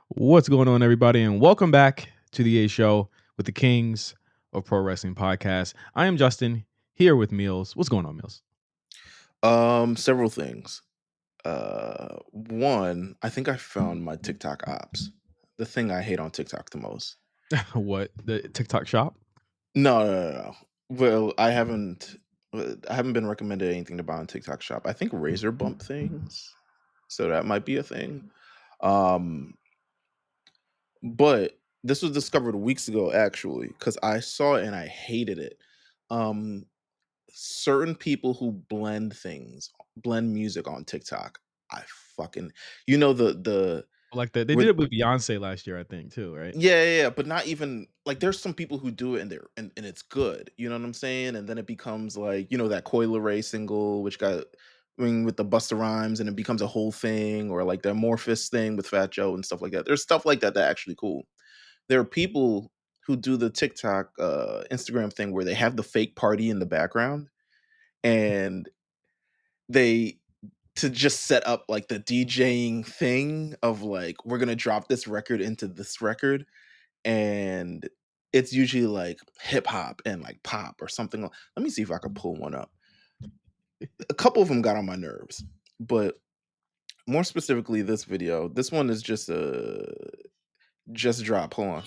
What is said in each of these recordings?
What's going on, everybody, and welcome back to the A Show with the Kings of Pro Wrestling Podcast. I am Justin here with Meelz. What's going on, Meelz? Several things. One, I think I found my TikTok ops. The thing I hate on TikTok the most. What, the TikTok shop? No. Well, I haven't been recommended anything to buy on TikTok shop. I think razor bump things, so that might be a thing. Um, but this was discovered weeks ago actually because I saw it and I hated it. Um, Certain people who blend music on TikTok. I fucking the Like they where did it with Beyonce last year, I think, too, right? yeah, but not even like there's some people who do it and and it's good. You know what I'm saying? And then it becomes like, that Coil Ray single, which got with the Busta Rhymes, and it becomes a whole thing, or like the Amorphous thing with Fat Joe and stuff like that. There's stuff like that actually cool. There are people who do the TikTok Instagram thing where they have the fake party in the background and they to just set up like the DJing thing of like we're gonna drop this record into this record, and it's usually like hip hop and like pop or something. Let me see if I can pull one up. A couple of them got on my nerves, but more specifically, this video. This one is just drop. Hold on,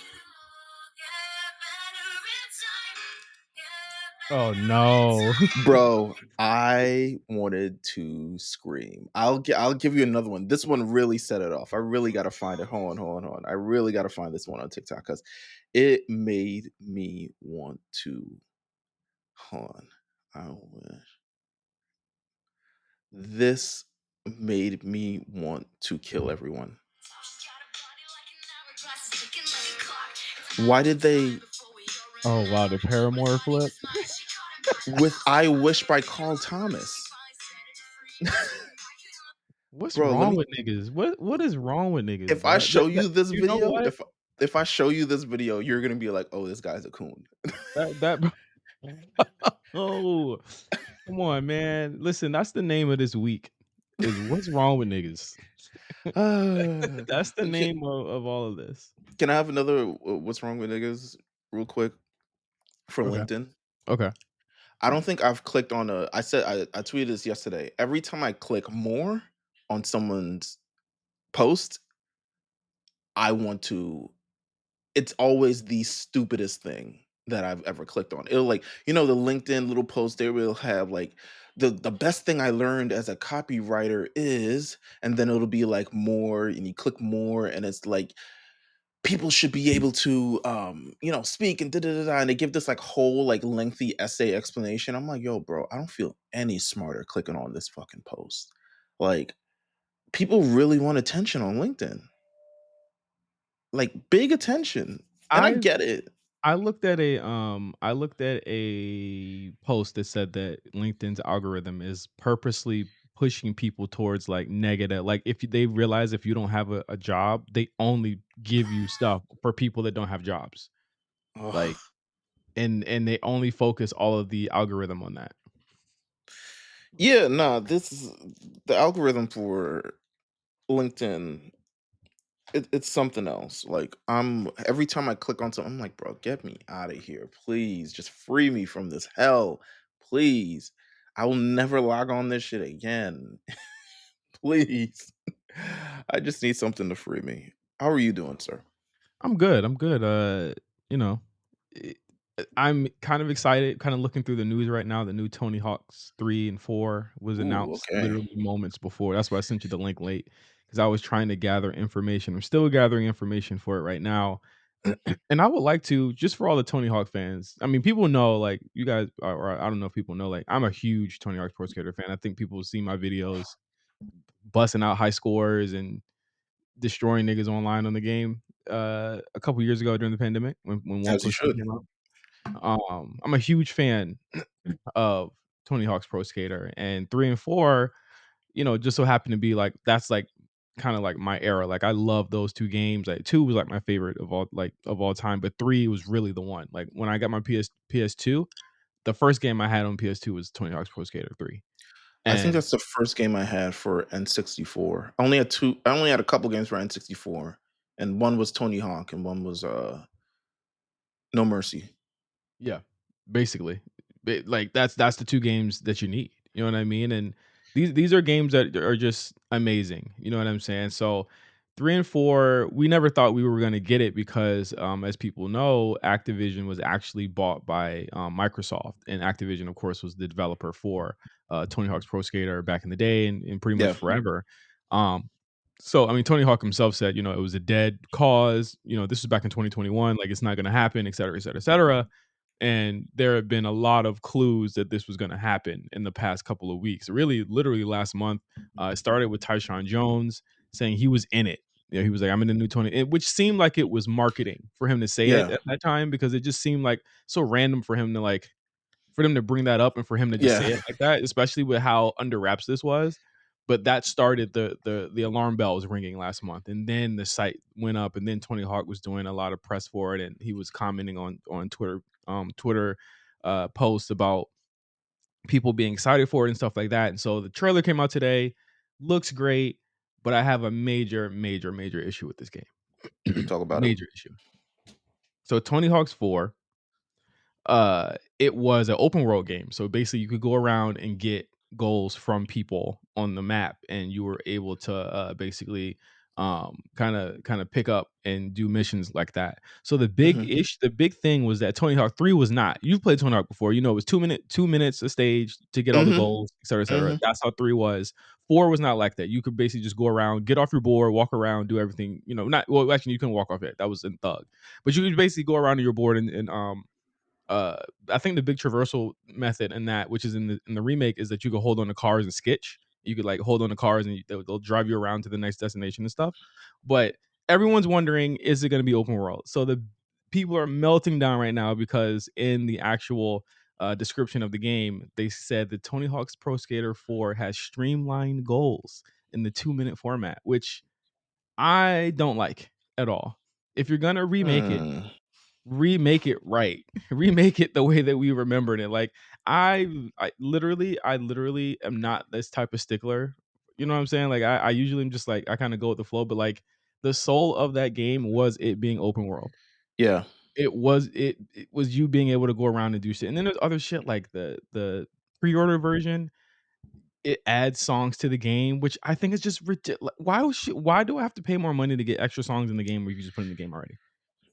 Oh no. bro. I wanted to scream. I'll give you another one. This one really set it off. I really gotta find it. Hold on. I really gotta find this one on TikTok because it made me want to. Hold on. I wish. This made me want to kill everyone. Why did they Oh wow, the Paramore flip. with I Wish by Carl Thomas? What's Bro, let wrong me with niggas? What is wrong with niggas, if I bro? show you this You know video, what? if I show you this video, you're gonna be like, oh, this guy's a coon. That oh, come on, man. Listen, that's the name of this week. Is what's wrong with niggas? That's the can, name of all of this. can I have another what's wrong with niggas real quick for Okay. LinkedIn? Okay. I don't think I've clicked on a I said I tweeted this yesterday. Every time I click more on someone's post, I want to it's always the stupidest thing that I've ever clicked on. It'll like, the LinkedIn little post there will have like the best thing I learned as a copywriter is, and then it'll be like more, and you click more, and it's like people should be able to speak and da da da da, and they give this like whole like lengthy essay explanation. I'm like, yo, bro, I don't feel any smarter clicking on this fucking post. Like, people really want attention on LinkedIn. Like big attention. And I I get it. I looked at a post that said that LinkedIn's algorithm is purposely pushing people towards like negative. Like if they realize if you don't have a job, they only give you stuff for people that don't have jobs. Like Ugh. and they only focus all of the algorithm on that. Yeah, no, this is the algorithm for LinkedIn. It's something else. Like I'm every time I click on something, I'm like, bro, get me out of here, please. Just free me from this hell, please. I will never log on this shit again, please. I just need something to free me. How are you doing, sir? I'm good. I'm good. You know, eh, I'm kind of excited, kind of looking through the news right now. The new Tony Hawk's 3 and 4 was Ooh, announced okay. literally moments before. That's why I sent you the link late because I was trying to gather information. I'm still gathering information for it right now. And I would like to, just for all the Tony Hawk fans. I mean, people know, like you guys, or I don't know if people know, like I'm a huge Tony Hawk Pro Skater fan. I think people see my videos busting out high scores and destroying niggas online on the game a couple years ago during the pandemic when As you 1+2 should. came out. I'm a huge fan of Tony Hawk's Pro Skater, and 3 and 4, just so happened to be like that's like kind of like my era. Like I love those two games. Like 2 was like my favorite of all time, but 3 was really the one. Like when I got my PS2, the first game I had on PS2 was Tony Hawk's Pro Skater 3. I think And that's the first game I had for N64. I only had a couple games for N64. and one was Tony Hawk, and one was No Mercy. Yeah, basically. Like, that's the 2 games that you need, you know what I mean? And these are games that are just amazing, you know what I'm saying? So, 3 and 4, we never thought we were gonna get it because, as people know, Activision was actually bought by, Microsoft, and Activision, of course, was the developer for, Tony Hawk's Pro Skater back in the day and pretty much Yeah. forever. Um, so, I mean, Tony Hawk himself said, you know, it was a dead cause, you know, this was back in 2021, like, it's not gonna happen, etcetera, etcetera, etcetera. And there have been a lot of clues that this was gonna happen in the past couple of weeks. Really, literally last month, it started with Tyshawn Jones saying he was in it. You know, he was like, "I'm in the new Tony," which seemed like it was marketing for him to say it Yeah. at that time because it just seemed like so random for him to like for them to bring that up and for him to just say Yeah. it like that, especially with how under wraps this was. But that started the alarm bells ringing last month, and then the site went up, and then Tony Hawk was doing a lot of press for it, and he was commenting on Twitter posts about people being excited for it and stuff like that. And so the trailer came out today, looks great, but I have a major, major, major issue with this game. Talk about it. Major issue. So Tony Hawk's 4, it was an open world game. So basically you could go around and get goals from people on the map and you were able to basically kind of pick up and do missions like that. So Mhm. the big thing was that Tony Hawk 3 was not. You've played Tony Hawk before. You know it was 2 minutes a stage to get all the Mhm. goals, et cetera, et cetera. Mhm. That's how 3 was. 4 was not like that. You could basically just go around, get off your board, walk around, do everything, you know, not well actually you couldn't walk off it. That was in Thug. But you could basically go around to your board and uh, I think the big traversal method in that, which is in the remake, is that you could hold on to cars and skitch. You could like hold on to cars and they'll drive you around to the next destination and stuff. But everyone's wondering, is it going to be open world? So the people are melting down right now because in the actual description of the game, they said that Tony Hawk's Pro Skater 4 has streamlined goals in the 2 minute format, which I don't like at all. If you're gonna Mm. remake it right. Remake it the way that we remembered it. Like I literally am not this type of stickler. You know what I'm saying? Like I usually am just like I kind of go with the flow, but like the soul of that game was it being open world. Yeah. It was you being able to go around and do shit. And then there's other shit like the pre-order version. It adds songs to the game, which I think is just ridiculous. Why do I have to pay more money to get extra songs in the game where you can just put in the game already?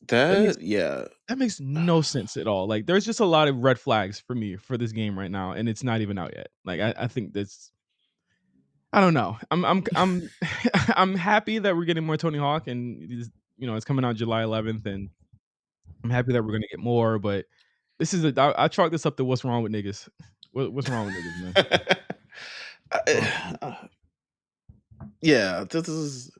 That makes That yeah. that makes no sense at all. Like, there's just a lot of red flags for me for this game right now, and it's not even out yet. Like, I think that's I don't know. I'm I'm happy that we're getting more Tony Hawk, and it is you know, it's coming out July 11th, and I'm happy that we're gonna get more, but this is I chalk this up to what's wrong with niggas. What's wrong with niggas, man? What's wrong with niggas? Uh, yeah, this is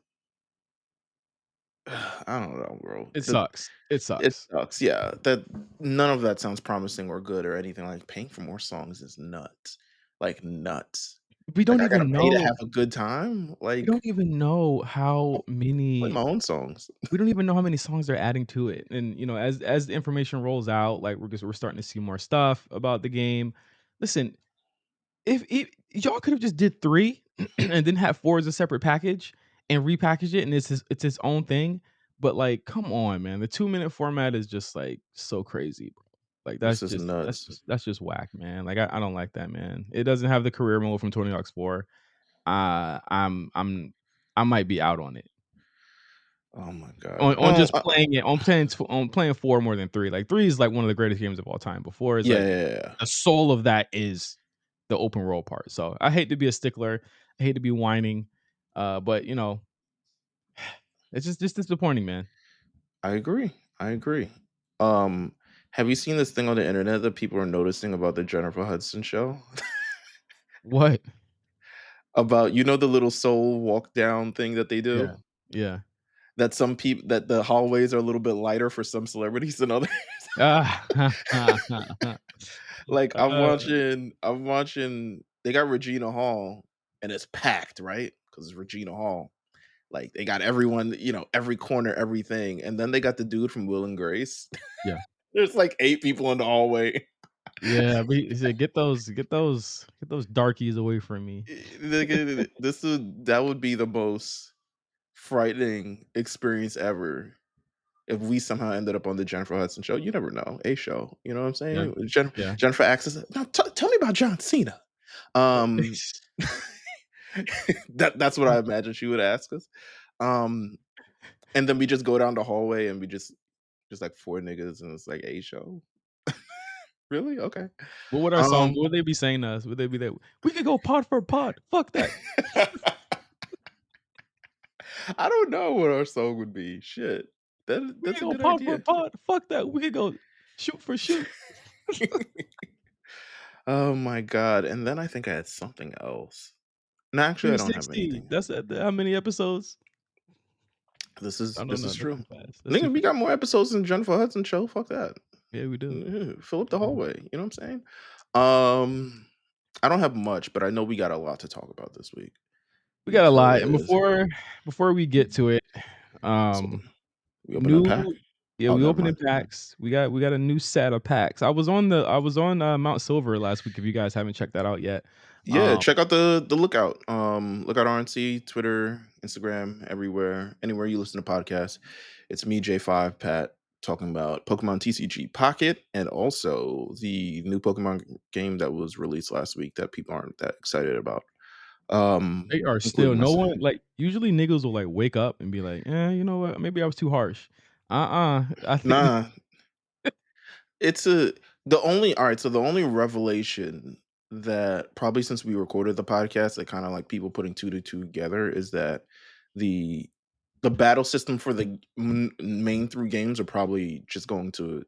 I don't know, bro. It sucks. It It sucks. sucks. Yeah, that none of that sounds promising or good or anything. Like paying for more songs is nuts. Like nuts. We Like don't I gotta even pay to know have a good time. we Like don't even know I'll how play many my own songs. we don't even know how many songs they're adding to it. And you know, as the information rolls out, like we're starting to see more stuff about the game. Listen, if y'all could have just did 3 and then have 4 as a separate package and repackage it and it's its own thing. But like, come on, man. The 2 minute format is just like so crazy, bro. Like This is nuts. that's just whack, man. Like I don't like that, man. It doesn't have the career mode from Tony Hawk's 4. I'm I might be out on it. Oh my god. On Well, just playing it, on playing 4 more than 3. Like 3 is like one of the greatest games of all time. But 4 is yeah, like yeah, yeah. the soul of that is the open world part. So I hate to be a stickler. I hate to be whining. But you know, it's just disappointing, man. I agree. I agree. Um, have you seen this thing on the internet that people are noticing about the Jennifer Hudson show? What? About the little soul walk down thing that they do? Yeah. Yeah. That some people that the hallways are a little bit lighter for some celebrities than others. Ah. Like Uh, I'm watching they got Regina Hall and it's packed, right? Because it's Regina Hall. Like they got everyone, every corner, everything. And then they got the dude from Will and Grace. yeah. There's like 8 people in the hallway. Yeah, he said, get those darkies away from me. This would that would be the most frightening experience ever if we somehow ended up on the Jennifer Hudson show. You never know, a show. You know what I'm Yeah, saying? yeah. Jennifer access. No, tell me about John Cena. Um, that's what I imagine she would ask us. Um, and then we just go down the hallway and we just like four niggas and it's like a show. Really? Okay. What would our song Um, what would they be saying to us? Would they be that, "We could go pod for pod, fuck that. I don't know what our song would be. Shit. We That's could a go good pod for idea. pod, fuck that. We could go shoot for shoot." Oh my god. And then I think I had something else. No, actually I don't have 360, anything. that's how many episodes? I don't This know, is that's true. too fast, that's too Nigga, we fast. got more episodes than Jennifer Hudson show. Fuck that. Yeah, we do. Yeah, fill up the Mhm. hallway. You know what I'm saying? Um, I don't have much, but I know we got a lot to talk about this week We got a lot, and because before we get to it, so um, we open up pack. new yeah, Oh, we never opening mind. packs. We got a new set of packs. I was on, Mount Silver last week, if you guys haven't checked that out yet. Yeah, Um, check out the lookout. Lookout RNC, Twitter, Instagram, everywhere, anywhere you listen to podcasts. It's me, J5 Pat, talking about Pokemon TCG Pocket and also the new Pokemon game that was released last week that people aren't that excited about. they are still Including no myself. one like, usually niggas will, like, wake up and be like, "Eh, you know what? Maybe I was too harsh." I think Nah, it's a the only all right, so the only revelation that probably since we recorded the podcast that kind of like people putting two to two together is that the the battle system for the main three games are probably just going to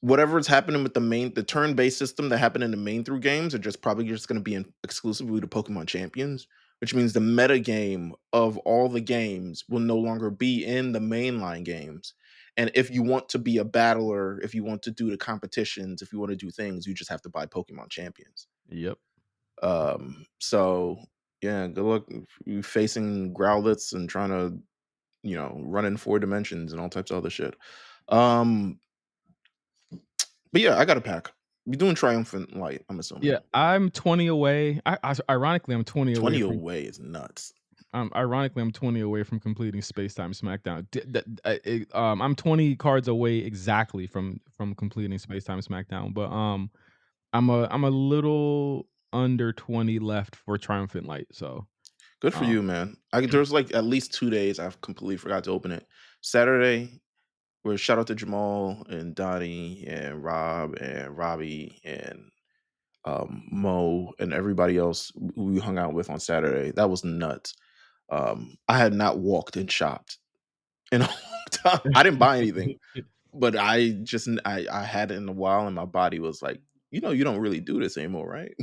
whatever's happening with the turn-based system that happened in the main three games are just probably just going to be exclusively to Pokemon Champions, which means the meta game of all the games will no longer be in the mainline games. And if you want to be a battler, if you want to do the competitions, if you want to do things, you just have to buy Pokemon Champions. Yep. So yeah, good luck facing Growlithe and trying to, run in four dimensions and all types of other shit. Um, but yeah, I got a pack. You're doing Triumphant Light, I'm Yeah, assuming. I'm 20 away. Ironically, I'm 20 away 20 from away is nuts. ironically, I'm 20 away from completing Space Time SmackDown. I'm 20 cards away exactly from completing Space Time SmackDown, but, I'm a little under 20 left for Triumphant Light, so, Good for um you, man. There's like at least 2 days I've completely forgot to open it. Saturday, where shout out to Jamal and Donnie and Rob and Robbie and Mo and everybody else who we hung out with on Saturday. That was nuts. I had not walked and shopped in a long time. I didn't buy anything, but I had it in a while, and my body was like, you don't really do this anymore, right?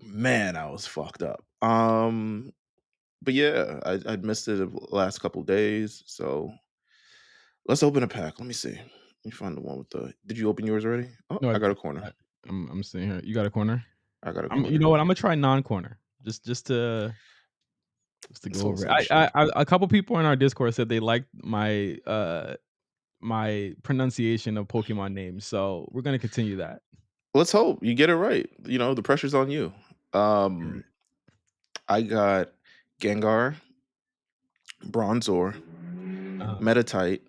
Man, I was fucked up. But yeah, I'd missed it the last couple days, so let's open a pack. Let me see. Let me find the one with the. Did you open yours already? Oh, No, I got a corner. I I'm sitting here. You got a corner? I got a You corner. know what? Imma try non-corner, just to This go whole over it. some shit. A couple people in our Discord said they liked my pronunciation of Pokemon names, so we're gonna continue that. Let's hope you get it right. The pressure's on you. Um, Right. I got Gengar, Bronzor, Uh-huh. Metatite,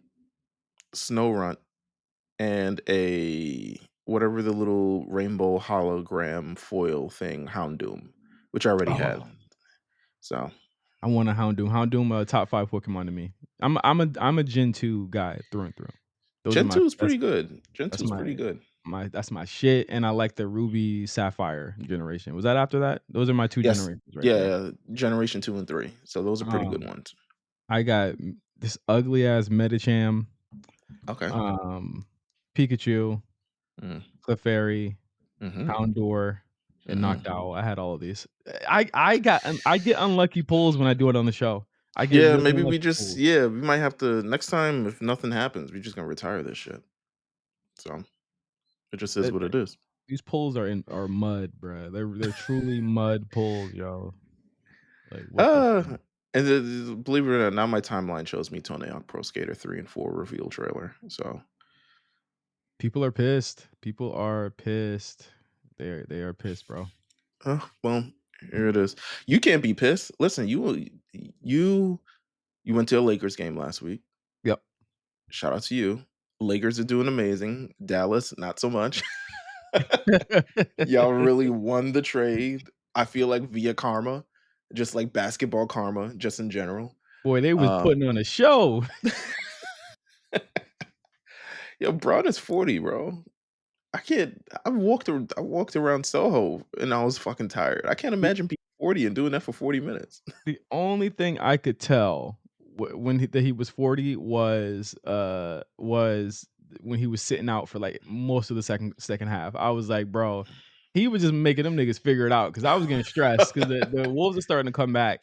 Snorunt, and a whatever the little rainbow hologram foil thing, Houndoom, which I already had. Oh, So I want a Houndoom. Houndoom, top 5 Pokemon to me. I'm a Gen 2 guy through and through. Those are Gen my 2 is pretty good. Gen 2 that's is my pretty good. that's my shit, and I like the Ruby Sapphire generation. Was that after that? Those are my 2 Yes. generations right Yeah, there. yeah. Generation 2 and 3. So those are pretty good Um, ones. I got this ugly ass Medicham, Okay. um, Pikachu, Mm. Clefairy, Mhm. Houndour, and Mhm. Noctowl. I had all of these. I get unlucky pulls when I do it on the show. I get Yeah, really maybe unlucky pulls. we might have to next time if nothing happens, we're just gonna retire this shit. So it just is That what it is. these pulls are mud, bruh. They're truly mud pulls, yo. Like, what the Uh fuck? and believe it or not, now my timeline shows me Tony Hawk Pro Skater 3 and 4 reveal trailer. So People are pissed. People are pissed. They are pissed, bro. well, Here it is. You can't be pissed. Listen, you you went to a Lakers game last week. Yep. Shout out to you. Lakers are doing amazing. Dallas, not so much. Y'all really won the trade. I feel like via karma, just like basketball karma, just in general. Boy, they was Um, putting on a show. Yo, Braun is 40, bro. I can't. I walked around Soho and I was fucking tired. I can't The imagine being 40 and doing that for 40 minutes. the only thing I could tell when that he was 40 was when he was sitting out for, like, most of the second half. I was like, "Bro, he was just making them niggas figure it out because I was getting stressed because the Wolves are starting to come back,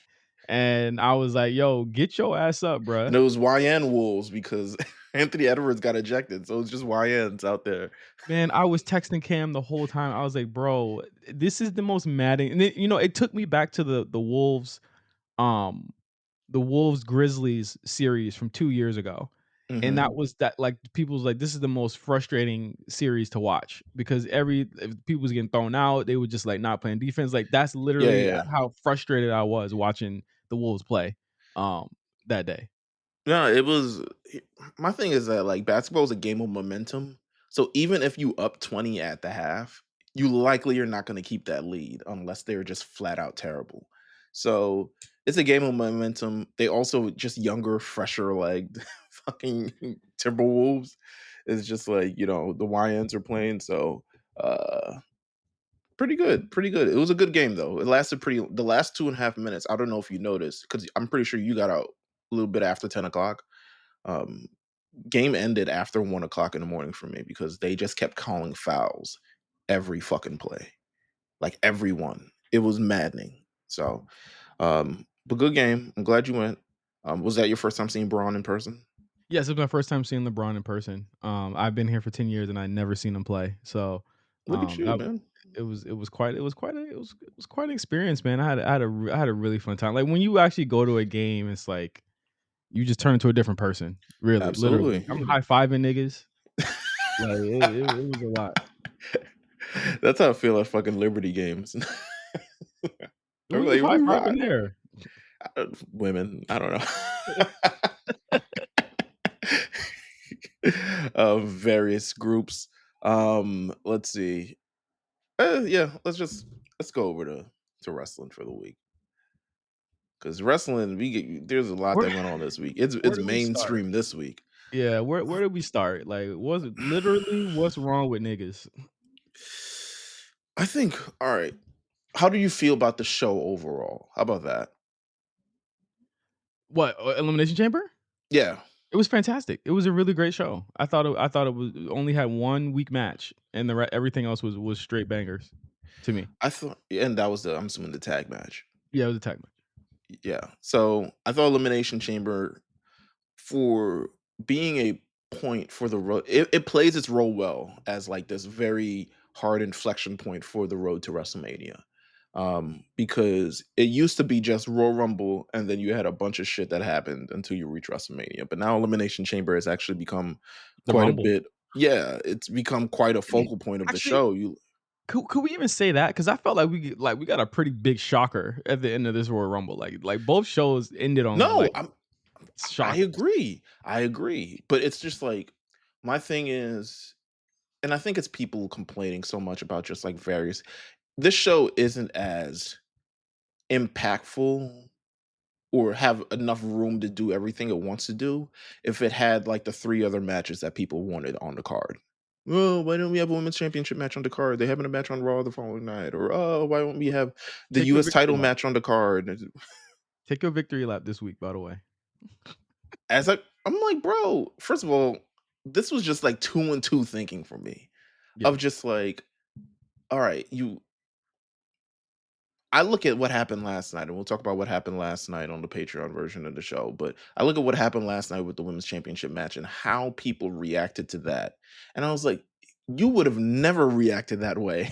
and I was like, "Yo, get your ass up, bruh." And it was YN Wolves because Anthony Edwards got ejected, so it's just YNs out there. Man, I was texting Cam the whole time. I was like, "Bro, this is the most maddening." And then, it took me back to um, the Wolves Grizzlies series from 2 years ago. And Mhm. that was that like, people was like, "This is the most frustrating series to watch," because if people was getting thrown out, they were just, like, not playing defense. Like, that's Yeah, literally yeah, yeah. how frustrated I was watching the Wolves play, um, that day. No, it was my thing is that, like, basketball is a game of momentum. So even if you up 20 at the half, you likely are not gonna keep that lead unless they're just flat out terrible. So it's a game of momentum. They also just younger, fresher legged fucking Timberwolves. It's just like, the YNs are playing. So pretty good, pretty good. It was a good game though. It lasted pretty the last 2.5 minutes. I don't know if you noticed, because I'm pretty sure you got out a little bit after 10 o'clock. Um, Game ended after 1 o'clock in the morning for me because they just kept calling fouls every fucking play. Like everyone. It was maddening. So but good game. I'm glad you went. Was that your first time seeing Braun in person? Yes, it was my first time seeing LeBron in person. I've been here for 10 years and I never seen him play. So, Look at you, that man. it was quite an experience, man. I had a really fun time. Like when you actually go to a game, it's like you just turn into a different person. Really, literally. Absolutely. I'm high fiving niggas. Like it was a lot. That's how I feel at fucking Liberty games. Who I'm you like, high we fiving ride. there? Women, I don't know. Various groups. Let's see. Yeah, let's go over to wrestling for the week, because wrestling there's a lot Where that went on this week. It's where do we start? mainstream this week. Yeah, where do we start? Like, was it literally what's wrong with niggas? I think. All right. How do you feel about the show overall? How about that? What, Elimination Chamber? Yeah, It was fantastic. It was a really great show. I thought it was only had 1 week match, and everything else was straight bangers to me. I thought, and that was the I'm assuming the tag match. Yeah, it was a tag match. Yeah. So I thought Elimination Chamber, for being a point for the road, it plays its role well as like this very hard inflection point for the road to WrestleMania. Because it used to be just Royal Rumble and then you had a bunch of shit that happened until you reach WrestleMania. But now Elimination Chamber has actually become The quite a Rumble. bit. Yeah, it's become quite a focal point of the Actually, show. You could we even say that? Because I felt like we got a pretty big shocker at the end of this Royal Rumble. Like both shows ended on, No, like, I shockers. agree. I agree. But it's just like my thing is, and I think it's people complaining so much about just like various, this show isn't as impactful or have enough room to do everything it wants to do if it had like the three other matches that people wanted on the card. Oh, why don't we have a women's championship match on the card? They having a match on Raw the following night. Or oh, why don't we have the Take your US victory title lap. match on the card? Take your victory lap this week, by the way. I'm like, bro, first of all, this was just like two and two thinking for me. Yeah. Of just like, all right, I look at what happened last night, and we'll talk about what happened last night on the Patreon version of the show. But I look at what happened last night with the women's championship match and how people reacted to that. And I was like, you would have never reacted that way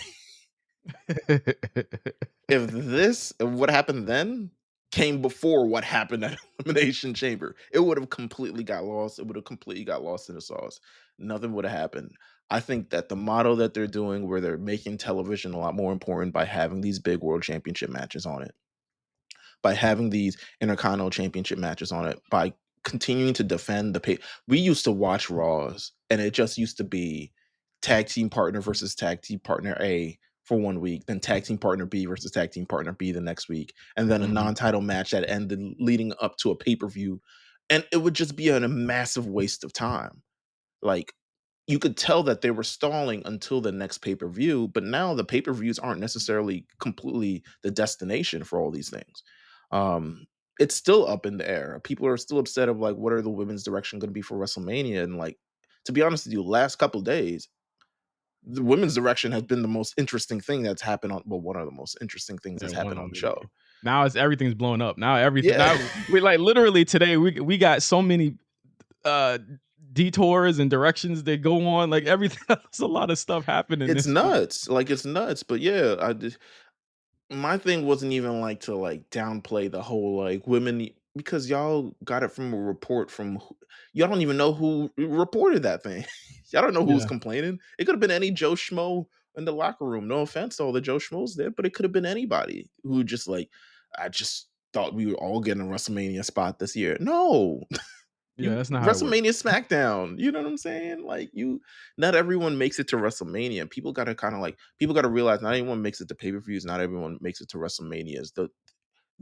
if what happened then came before what happened at Elimination Chamber. It would have completely got lost. It would have completely got lost in the sauce. Nothing would have happened. I think that the model that they're doing where they're making television a lot more important by having these big world championship matches on it, by having these intercontinental championship matches on it, by continuing to defend the pay. We used to watch Raws, and it just used to be tag team partner versus tag team partner A for 1 week, then tag team partner B versus tag team partner B the next week, and then a Mhm. non-title match that ended leading up to a pay-per-view. And it would just be a massive waste of time. Like, you could tell that they were stalling until the next pay-per-view, but now the pay-per-views aren't necessarily completely the destination for all these things. Um, it's still up in the air. People are still upset of like, what are the women's direction going to be for WrestleMania? And like, to be honest with you, last couple days, the women's direction has been the most interesting thing that's happened on. Well, one of the most interesting things Yeah, that's one happened of on the the show. now it's everything's blown up. Now everything Yeah, now we like literally today we got so many uh detours and directions that go on. Like everything there's a lot of stuff happening it's this week. nuts. Like it's nuts. But yeah, my thing wasn't even like to like downplay the whole like because y'all got it from a report from y'all don't even know who reported that thing. Y'all don't know who was Yeah. complaining. It could have been any Joe Schmo in the locker room. No offense to all the Joe Schmoes there, but it could have been anybody who just like, I just thought we were all getting a WrestleMania spot this year. No, Yeah, that's not how it works. WrestleMania SmackDown. You know what I'm saying? Like not everyone makes it to WrestleMania. People gotta kind of like people gotta realize not everyone makes it to pay-per-views, not everyone makes it to WrestleManias.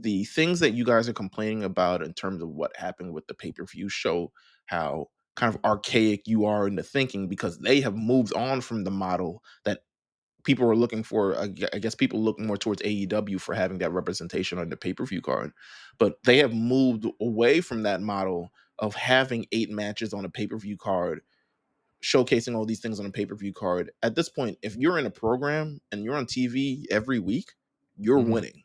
The things that you guys are complaining about in terms of what happened with the pay-per-view show how kind of archaic you are in the thinking because they have moved on from the model that people are looking for. I guess people look more towards AEW for having that representation on the pay-per-view card, but they have moved away from that model of having 8 matches on a pay-per-view card, showcasing all these things on a pay-per-view card. At this point, if you're in a program and you're on TV every week, you're Mhm. winning.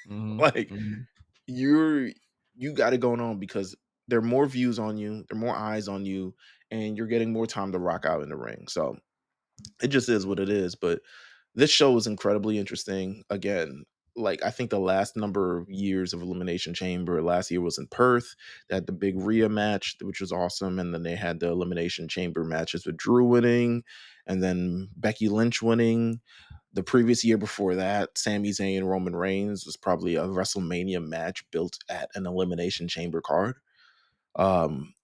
Mhm. Like Mhm. you're you got it going on because there are more views on you, there are more eyes on you, and you're getting more time to rock out in the ring. So it just is what it is. But this show is incredibly interesting. Again, like I think the last number of years of Elimination Chamber, last year was in Perth. They had the big Rhea match, which was awesome, and then they had the Elimination Chamber matches with Drew winning, and then Becky Lynch winning. The previous year before that, Sami Zayn and Roman Reigns was probably a WrestleMania match built at an Elimination Chamber card. Um,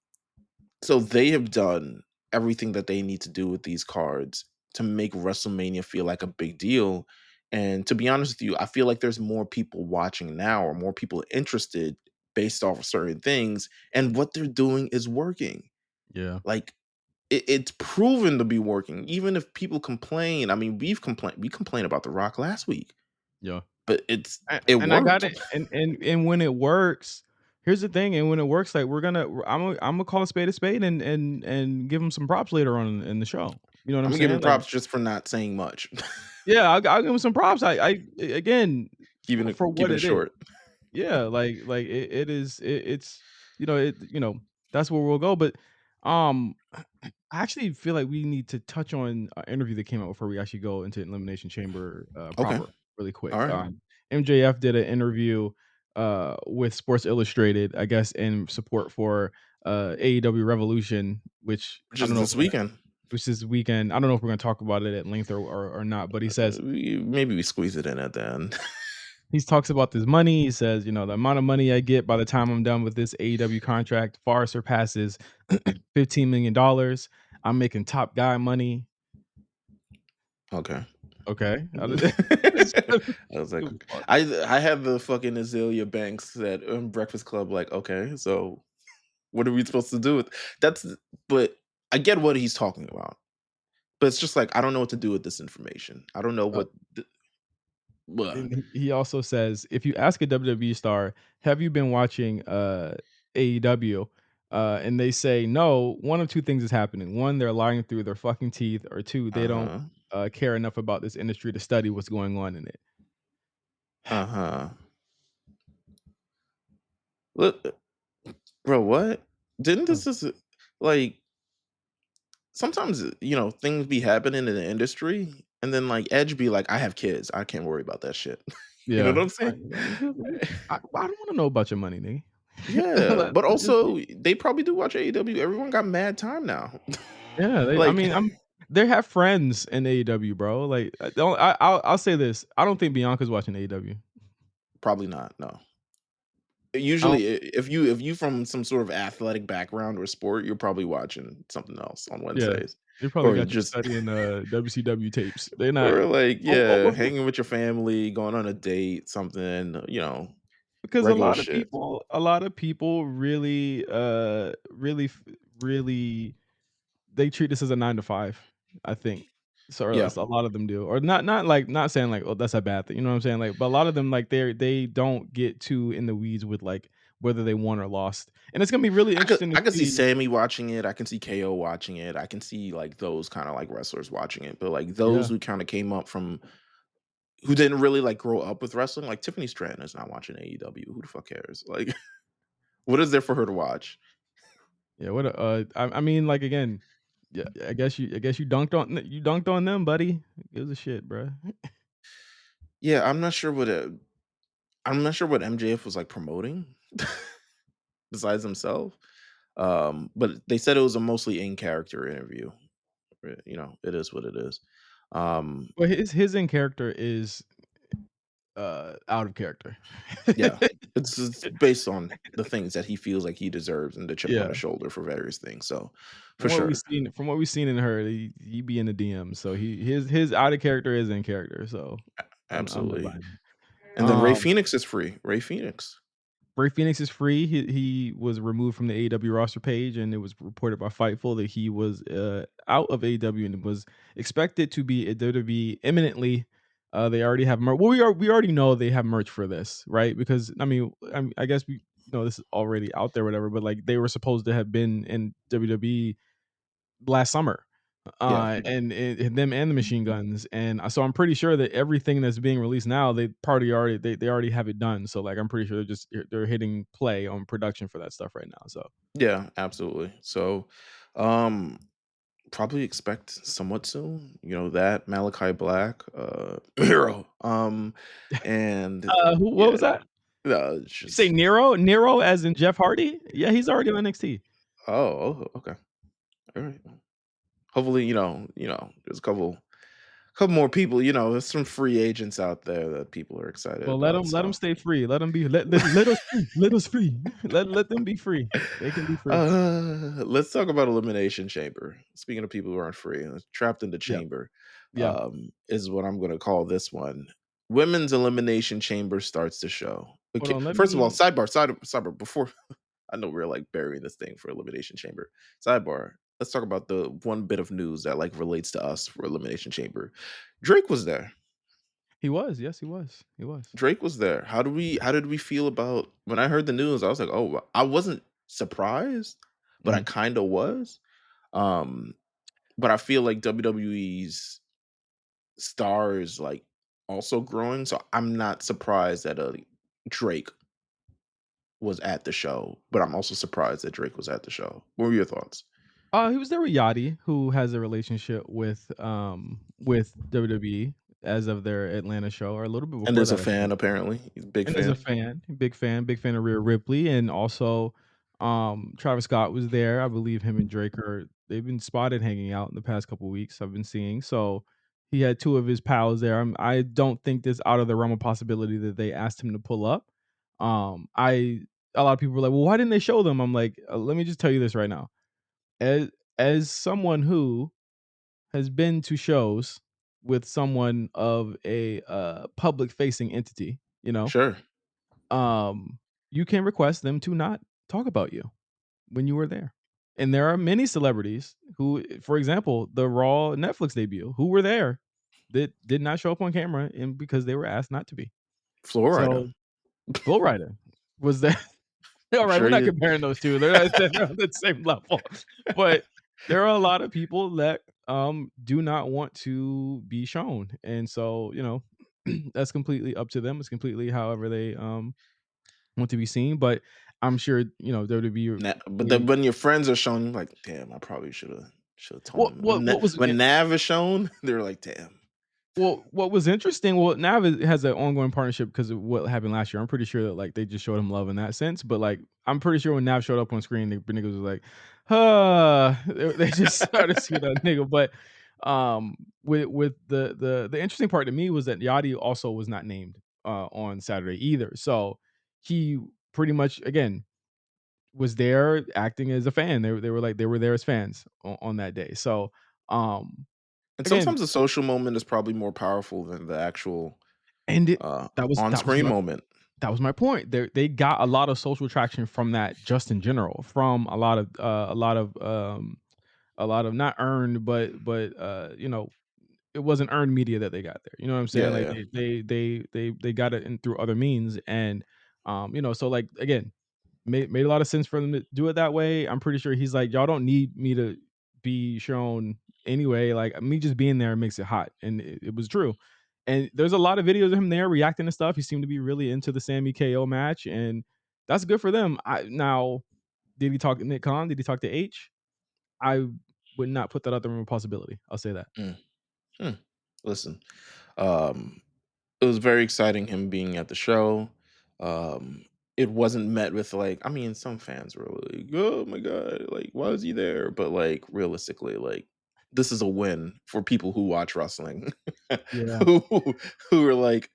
so they have done everything that they need to do with these cards to make WrestleMania feel like a big deal. And to be honest with you, I feel like there's more people watching now or more people interested based off of certain things. And what they're doing is working. Yeah. Like it's proven to be working. Even if people complain, I mean, we complained about The Rock last week, Yeah. but A it and I got worked. it, and when it works, here's the thing, and when it works, like, I'm gonna call a spade and give him some props later on in the show. You know what I'm I'm gonna give him saying? Like, props just for not saying much. yeah, I'll give him some props. Again, for what Keeping it it is. short. Yeah, like it's that's where we'll go. But um, I actually feel like we need to touch on an interview that came out before we actually go into Elimination Chamber Okay. proper really quick. All right. MJF did an interview with Sports Illustrated, I guess, in support for AEW Revolution, which Which I don't is know if this weekend. which is weekend. I don't know if we're gonna talk about it at length or not. But he says Maybe we squeeze it in at the end. he talks about this money. He says, the amount of money I get by the time I'm done with this AEW contract far surpasses $15 million. I'm making top guy money. Okay. Okay. It's I just was like, stupid okay. fuck. I have the fucking Azalea Banks at Breakfast Club. Like, okay, so what are we supposed to do with that's? But I get what he's talking about. But it's just like I don't know what to do with this information. I don't know Uh, what. What? and he also says, if you ask a WWE star, have you been watching AEW? And they say no, one of two things is happening. One, they're lying through their fucking teeth, or two, they Uh don't huh. care enough about this industry to study what's going on in it. Uh huh. Look, bro. What? Didn't this just like sometimes things be happening in the industry and then like Edge be like, I have kids, I can't worry about that shit. You know Yeah. what I'm saying? I don't wanna know about your money, nigga. Yeah, Let but just also they probably do watch AEW. Everyone got mad time now. yeah, they I Like mean, They have friends in AEW, bro. Like, don't I'll say this, I don't think Bianca's watching AEW. Probably not, no. I don't Usually, if you from some sort of athletic background or sport, you're probably watching something else on yeah. Wednesdays, They probably or got you just studying, WCW tapes. They're not or like, oh, yeah, hanging with your family, going on a date, something, because regular shit. a lot of people really, really they treat this as a 9 to 5, I think. So, or Yeah. a lot of them do, or not like not saying like, "Oh, that's a bad thing," you know what I'm saying? Like, but a lot of them, like, they don't get too in the weeds with, like, whether they won or lost, and it's gonna be really I could interesting to I could see see. Sammy watching it, I can see KO watching it, I can see, like, those kinda, like, wrestlers watching it, but, like, those Yeah. who kinda came up from who didn't really, like, grow up with wrestling, like, Tiffany Stratton is not watching AEW, who the fuck cares? Like, what is there for her to watch? Yeah, what a I mean, like, again, yeah, I guess you dunked on them, buddy. Who gives a shit, bruh. Yeah, I'm not sure what MJF was, like, promoting besides himself, but they said it was a mostly in character interview. It is what it is. Um, Well, his in character is, out of character. yeah, it's based on the things that he feels like he deserves and the chip on Yeah. his shoulder for various things, so, for sure. From what we've seen and heard, he be in the DM, so his out of character is in character, so I'm not Absolutely. buying it. And then Ray Um, Phoenix is free. Ray Phoenix. Ray Phoenix is free. He was removed from the AEW roster page, and it was reported by Fightful that he was, out of AEW and was expected to be at WWE imminently. They already have merch. Well, we already know they have merch for this, right? Because I guess we know this is already out there, whatever. But like they were supposed to have been in WWE last summer, Yeah. and them and the Machine Guns, and so I'm pretty sure that everything that's being released now, they already have it done. So like I'm pretty sure they're hitting play on production for that stuff right now. So Yeah, absolutely. So, um, probably expect somewhat soon, that Malachi Black, Hero. And what yeah, was that? no, it's You say just Nero? Nero as in Jeff Hardy? Yeah, he's already on NXT. oh, okay. All right. Hopefully, there's a couple more people, there's some free agents out there that people are excited Well, about. let them So stay free. Let them be let us free. Let us free. Let them be free. They can be free. let's talk about Elimination Chamber. Speaking of people who aren't free, trapped in the Yeah, chamber, yeah. is what I'm going to call this one. Women's Elimination Chamber starts the show. Hold Okay, on. first of all, sidebar. Before I know we're like burying this thing for Elimination Chamber. Sidebar. Let's talk about the one bit of news that like relates to us for Elimination Chamber. Drake was there. He was. Yes, he was. He was. Drake was there. How did we feel about when I heard the news? I was like, oh, I wasn't surprised, but I Mhm. kind of was. Um, but I feel like WWE's star is like also growing, so I'm not surprised that Drake was at the show, but I'm also surprised that Drake was at the show. What were your thoughts? He was there with Yachty, who has a relationship with WWE as of their Atlanta show, or a little bit And before is a that, I think. fan apparently. He's a big And is a fan. fan, big fan of Rhea Ripley, and also, Travis Scott was there. I believe him and Drake they've been spotted hanging out in the past couple weeks, I've been seeing. So he had 2 of his pals there. I don't think this out of the realm of possibility that they asked him to pull up. I A lot of people were like, "Well, why didn't they show them?" I'm like, "Let me just tell you this right now. As as someone who has been to shows with someone of a, public facing entity, Sure. um, you can request them to not talk about you when you were there. And there are many celebrities who, for example, the Raw Netflix debut, who were there that did not show up on camera and because they were asked not to be. Florida. So Flo Rida was there. All I'm right, we're sure not you comparing those 2. They're on the same level. But there are a lot of people that, do not want to be shown. And so, that's completely up to them. It's completely however they, want to be seen. But I'm sure, WWE But then they when your friends are shown, like, damn, I probably should have told him. When what was when Nav is shown, they're like, damn. what was interesting, Nav has an ongoing partnership because of what happened last year. I'm pretty sure that, like, they just showed him love in that sense, but, like, I'm pretty sure when Nav showed up on screen, the niggas was like, "Huh." They just started seeing that nigga, but, With the interesting part to me was that Yachty also was not named on Saturday either. So he pretty much again was there acting as a fan. They were like they were there as fans on that day. So um And again, sometimes the social moment is probably more powerful than the actual, and it that was on-screen my moment. that was my point. They got a lot of social traction from that just in general, from a lot of not earned, but you know, it wasn't earned media that they got there. You know what I'm saying? Yeah, Like yeah. they got it in through other means, and you know, so like again, made a lot of sense for them to do it that way. I'm pretty sure he's like, y'all don't need me to be shown anyway. Like me just being there makes it hot, and it was true. And there's a lot of videos of him there reacting to stuff. He seemed to be really into the Sammy KO match, and that's good for them. Now, did he talk to Nick Khan? Did he talk to H? I would not put that out there as a possibility. I'll say that. Mm, hmm. Listen, um, it was very exciting him being at the show. Um, it wasn't met with like, I mean, some fans were like, "Oh my god, like why is he there?" But like realistically, like this is a win for people who watch wrestling, Yeah. who who are like,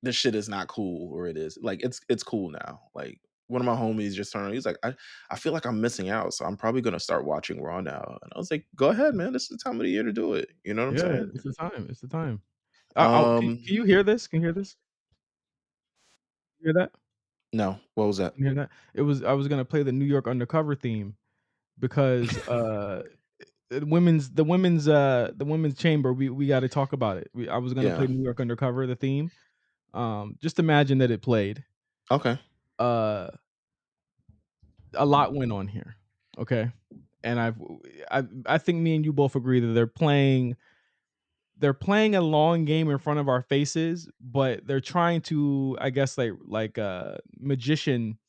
this shit is not cool, or it is like it's cool now. Like one of my homies just turned. He's like, I feel like I'm missing out, so I'm probably gonna start watching Raw now. And I was like, go ahead, man. This is the time of the year to do it. You know what I'm Yeah, saying? it's the time. It's the time. Um, Can you hear this? Can you hear this? Hear that? no, what was that? Can you hear that? It was I was gonna play the New York Undercover theme because the women's chamber, we got to talk about it. I was gonna play Yeah. New York Undercover, the theme. Just imagine that it played. Okay. Uh, a lot went on here. Okay, and I think me and you both agree that they're playing a long game in front of our faces, but they're trying to, I guess, like a magician,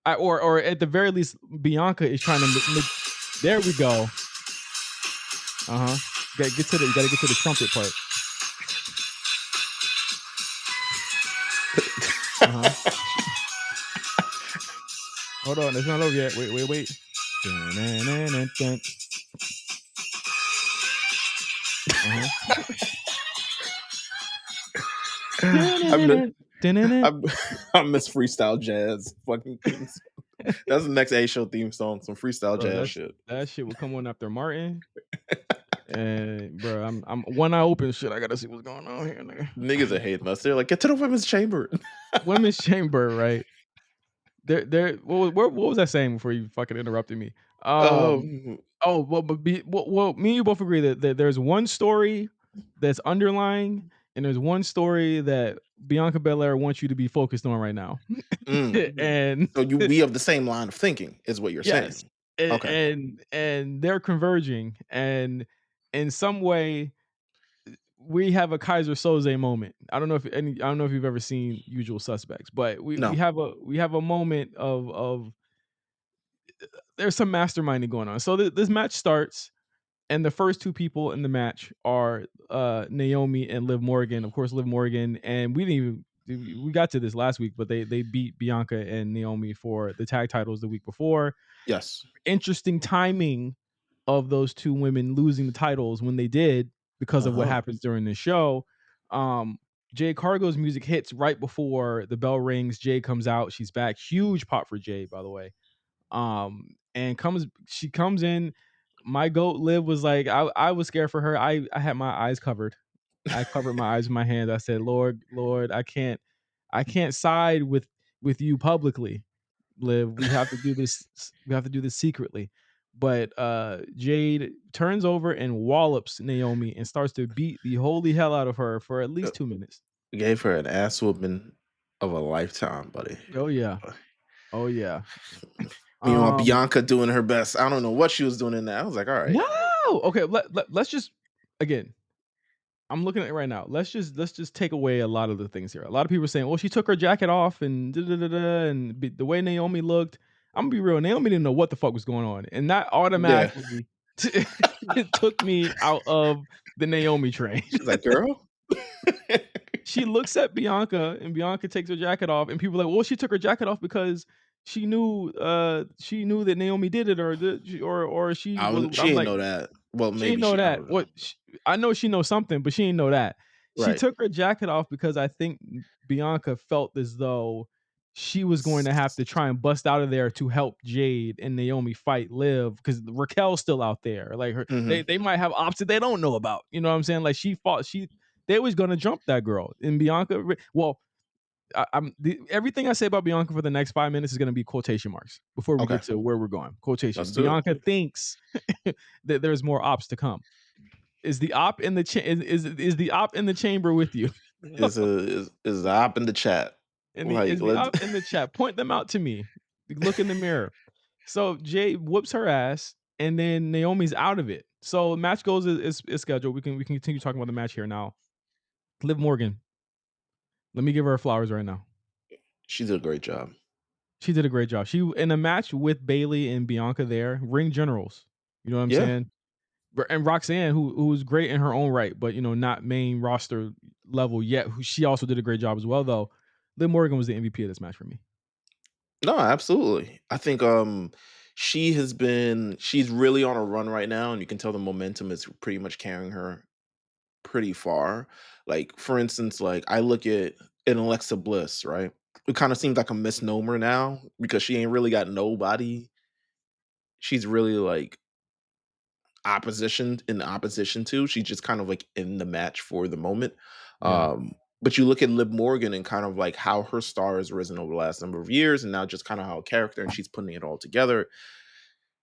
or at the very least, Bianca is trying to. There we go. Uh huh. Get to the. You got to get to the trumpet part. Uh huh. Hold on, it's not over yet. Wait, wait, wait. Dun-dun-dun-dun-dun. Uh huh. I miss Dun-dun-dun-dun. Dun-dun-dun. I, I miss freestyle jazz fucking theme song. That's the next A show theme song. Some freestyle Bro, jazz shit. that shit will come on after Martin. And bro, I'm one eye open. Shit, I gotta see what's going on here, nigga. Niggas are hating us. They're like, get to the women's chamber. Women's chamber, right? There. What was I saying before you fucking interrupted me? Um. um, Oh, me and you both agree that there's one story that's underlying, and there's one story that Bianca Belair wants you to be focused on right now. mm. And So you we have the same line of thinking, is what you're yes, saying. Okay. and they're converging, and in some way we have a Kaiser Soze moment. I don't know if you've ever seen Usual Suspects, but we No. have a moment of there's some masterminding going on. So this match starts, and the first two people in the match are Naomi and Liv Morgan. Of course, Liv Morgan, and we didn't even we got to this last week, but they beat Bianca and Naomi for the tag titles the week before. Yes. Interesting timing of those two women losing the titles when they did because of what Uh-huh. happens during the show. Um, Jade Cargo's music hits right before the bell rings. Jade comes out. She's back. Huge pop for Jade, by the way. And she comes in. My goat Liv was like, I was scared for her. I had my eyes covered. I covered my eyes with my hands. I said, Lord, Lord, I can't side with you publicly, Liv. We have to do this secretly. But Jade turns over and wallops Naomi and starts to beat the holy hell out of her for at Uh, least 2 minutes. Gave her an ass whooping of a lifetime, buddy. Oh yeah. Oh yeah. Meanwhile, Um Bianca doing her best. I don't know what she was doing in that. I was like, all right. no. Okay, let's just again, I'm looking at it right now. Let's just take away a lot of the things here. A lot of people are saying, "Well, she took her jacket off and da da da da," and the way Naomi looked. I'm gonna be real. Naomi didn't know what the fuck was going on, and that Yeah. automatically it took me out of the Naomi train. She's like, girl. She looks at Bianca, and Bianca takes her jacket off, and people are like, "Well, she took her jacket off because she knew that Naomi did it, or she was." She I'm ain't like, know that. Well, She ain't maybe know she I that. don't know. What sh I know she knows something, but she ain't know that. She Right. took her jacket off because I think Bianca felt as though she was going to have to try and bust out of there to help Jade and Naomi fight Liv because Raquel's still out there. Like her, Mhm. they might have options they don't know about. You know what I'm saying? Like she they was gonna jump that girl and Well, everything I say about Bianca for the next 5 minutes is gonna be quotation marks before we Okay. get to where we're going. Let's Quotations. do it. Bianca thinks that there's more ops to come. Is the op in the is the op in the chamber with you? Is the op in the chat. And the Like, is the let's op in the chat? Point them out to me. Look in the mirror. So Jay whoops her ass, and then Naomi's out of it. So match goes is scheduled. We can continue talking about the match here now. Liv Morgan. Let me give her her flowers right now. she did a great job. She did a great job. She in a match with Bailey and Bianca there, ring generals. You know what I'm Yeah. saying? And Roxanne, who's great in her own right, but not main roster level yet. Who she also did a great job as well, though. Liv Morgan was the MVP of this match for me. No, absolutely. I think she's really on a run right now, and you can tell the momentum is pretty much carrying her pretty far. Like, for instance, like I look at an Alexa Bliss, right? It kind of seems like a misnomer now because she ain't really got nobody. She's really like opposition to. She's just kind of like in the match for the moment. Yeah, But you look at Liv Morgan and kind of like how her star has risen over the last number of years, and now just kind of how a character and she's putting it all together.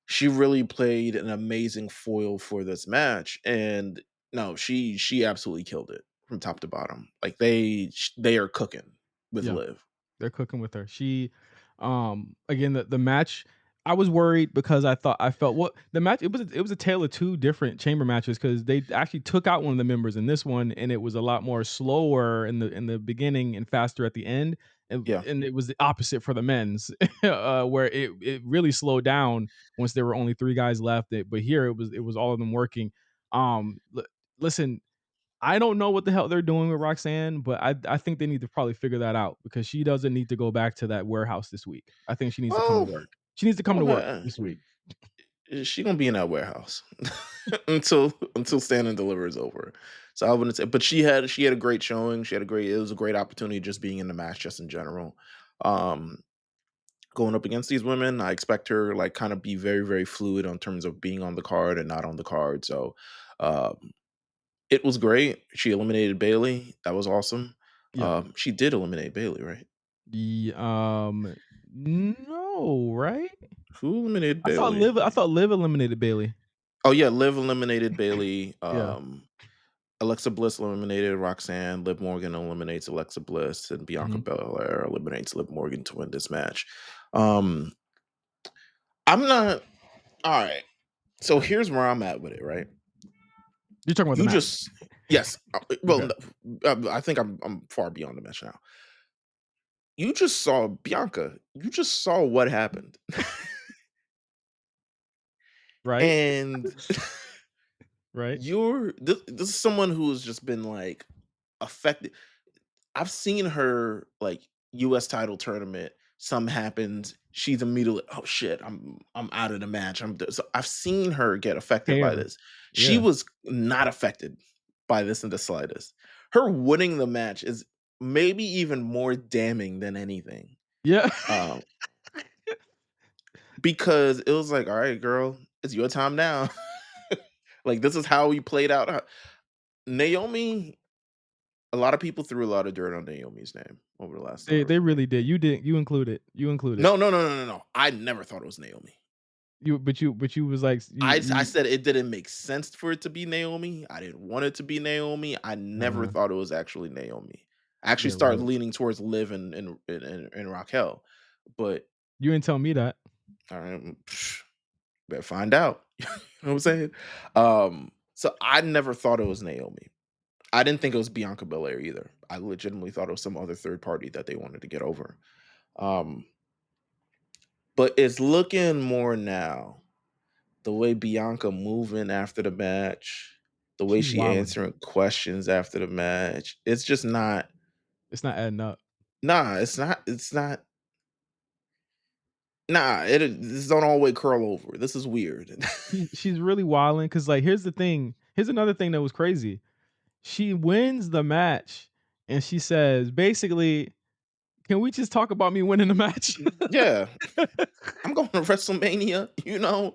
She really played an amazing foil for this match, and no, she absolutely killed it from top to bottom. Like they are cooking with yeah. Liv. They're cooking with her. She, again, the match. I was worried because I felt what the match. It was a tale of two different chamber matches because they actually took out one of the members in this one, and it was a lot more slower in the beginning and faster at the end. Yeah. And it was the opposite for the men's, where it really slowed down once there were only three guys left. But here it was all of them working. Listen, I don't know what the hell they're doing with Roxanne, but I think they need to probably figure that out because she doesn't need to go back to that warehouse this week. I think she needs to come to Well, work. She needs to come to work okay. this week. She gonna be in that warehouse until Stand and Deliver is over. So I wouldn't say, but she had a great showing. It was a great opportunity just being in the match, just in general. Um, Going up against these women, I expect her like kind of be very very fluid on terms of being on the card and not on the card. So um, it was great. She eliminated Bailey. That was awesome. Yeah. She did eliminate Bailey, right? The no, right? Who eliminated I thought Bailey? Liv I thought Liv eliminated Bailey. Oh yeah, Liv eliminated Bailey. Yeah. Alexa Bliss eliminated Roxanne. Liv Morgan eliminates Alexa Bliss, and Bianca Mhm. Belair eliminates Liv Morgan to win this match. Um, I'm not all right. So here's where I'm at with it. Right, You're talking about the you match. just yes. Well, Okay. no, I think I'm far beyond the match now. You just saw Bianca. You just saw what happened, Right? and Right? this is someone who's just been like affected. I've seen her like US title tournament. Some happens. She's immediately, oh shit, I'm out of the match. So I've seen her get affected by Hair. this. She Yeah. was not affected by this in the slightest. Her winning the match is maybe even more damning than anything. Yeah. Um, because it was like, all right, girl, it's your time now. Like this is how we played out. Naomi, a lot of people threw a lot of dirt on Naomi's name over the last They number they of really years. did. You did you included. You included. No, no, no, no, no, no. I never thought it was Naomi. You was like I you said it didn't make sense for it to be Naomi. I didn't want it to be Naomi. I never uh thought it was actually Naomi. I actually yeah, started right. leaning towards Liv and Raquel, but You didn't tell me that. psh, better find out. You know what I'm saying? So I never thought it was Naomi. I didn't think it was Bianca Belair either. I legitimately thought it was some other third party that they wanted to get over. Um, but it's looking more now the way Bianca moving after the match, the way She's she wilding. answering questions after the match, it's just not. It's not adding up. Nah, it's not. Nah, this don't all way curl over. This is weird. She's really wilding because, like, here's the thing. Here's another thing that was crazy. She wins the match, and she says, basically, "Can we just talk about me winning the match?" Yeah, I'm going to WrestleMania, you know?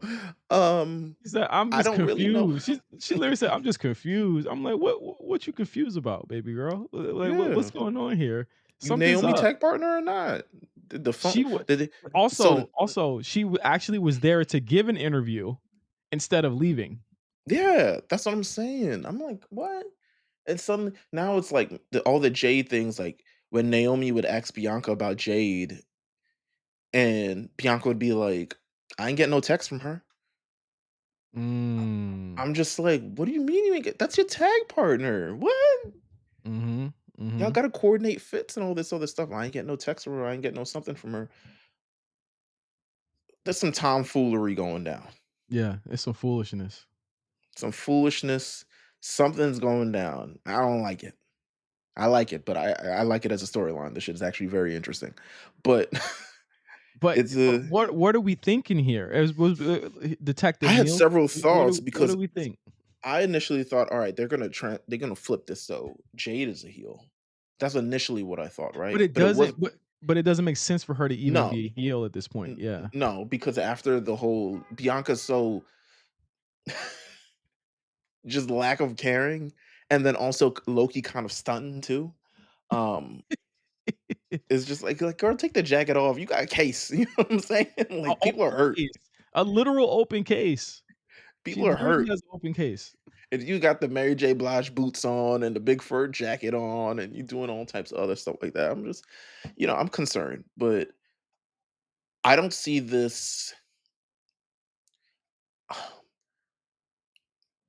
Um, She said, "I'm I just don't really know. confused." She literally said, "I'm just confused." I'm like, "What you confused about, baby girl? Like, Yeah. what's going on here? You Something's Naomi up." tech partner or not? Did the phone She would did it so also, she actually was there to give an interview instead of leaving. yeah, that's what I'm saying. I'm like, "What?" And suddenly now it's like all the Jade things, like when Naomi would ask Bianca about Jade, and Bianca would be like, "I ain't getting no text from her." Mm. I'm just like, "What do you mean you ain't get that's your tag partner. What? Mhm. Y'all Mhm. gotta coordinate fits and all this other stuff. I ain't getting no text from her. I ain't getting no something from her." There's some tomfoolery going down. Yeah, it's some foolishness. Some foolishness. Something's going down. I don't like it. I like it, but I like it as a storyline. This shit is actually very interesting. But it's But a what are we thinking here? As was I Detective had Meelz, several thoughts what because do we think? I initially thought, all right, they're gonna flip this so Jade is a heel. That's initially what I thought, But right? it But it was doesn't but it doesn't make sense for her to even no, be a heel at this point, yeah. no, because after the whole Bianca's so just lack of caring, and then also Loki kind of stunting too. Um, it's just like girl, take the jacket off. You got a case. You know what I'm saying? A Like people are open hurt. case, a literal open case. She People are literally hurt. has an open case. And you got the Mary J. Blige boots on and the big fur jacket on, and you doing all types of other stuff like that. I'm just, I'm concerned, but I don't see this.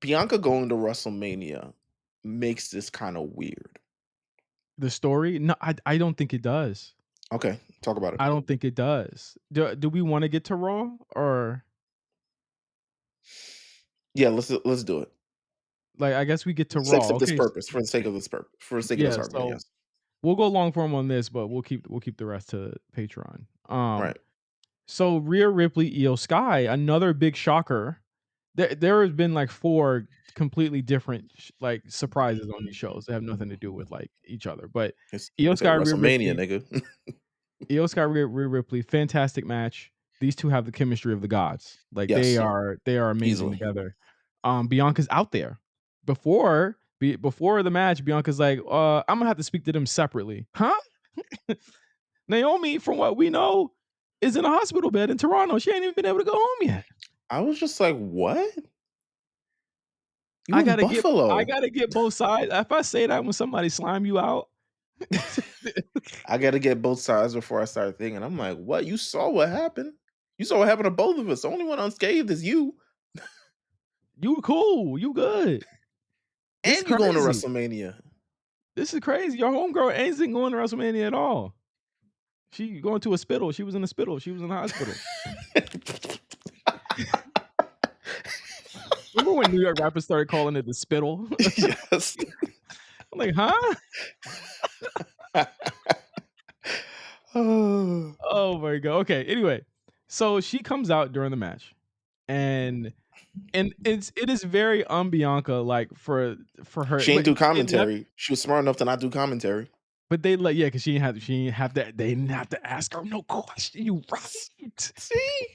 Bianca going to WrestleMania makes this kind of weird. The story? No, I don't think it does. Okay, talk about it. I don't think it does. Do we wanna get to Raw or Yeah, let's do it. like, I guess we get For to the sake Raw. of this Okay, purpose, for the sake of this purpose, for the sake of this yeah, argument, so yes. we'll go long form on this, but we'll keep the rest to Patreon. Right. So Rhea Ripley, Io Sky, another big shocker. There has been like 4 completely different like surprises on these shows that have nothing to do with like each other. But Io It's at Sky, Rhea WrestleMania, Ripley, nigga. Io Sky, Rhea Ripley, fantastic match. These 2 have the chemistry of the gods. Like Yes, they are amazing easily. together. Bianca's out there. Before the match, Bianca's like, I'm gonna have to speak to them separately. Huh? Naomi, from what we know, is in a hospital bed in Toronto. She ain't even been able to go home yet. I was just like, what? You I in gotta get I Buffalo? gotta get both sides. If I say that when somebody slime you out, I gotta get both sides before I start thinking. I'm like, what? You saw what happened. You saw what happened to both of us. The only one unscathed is you. you cool, you good. This is And you going to crazy. WrestleMania. This is crazy. Your homegirl ain't going to WrestleMania at all. She going to a spittle. She was in a spittle. She was in the hospital. Remember when New York rappers started calling it the spittle? Yes. I'm like, huh? Oh. Oh my god. Okay. Anyway, so she comes out during the match, and it is very unBianca like for her, She ain't but do they left. commentary. She was smart enough to not do commentary. But they like yeah, because she didn't have to. They didn't have to ask her no question. You S- right, See?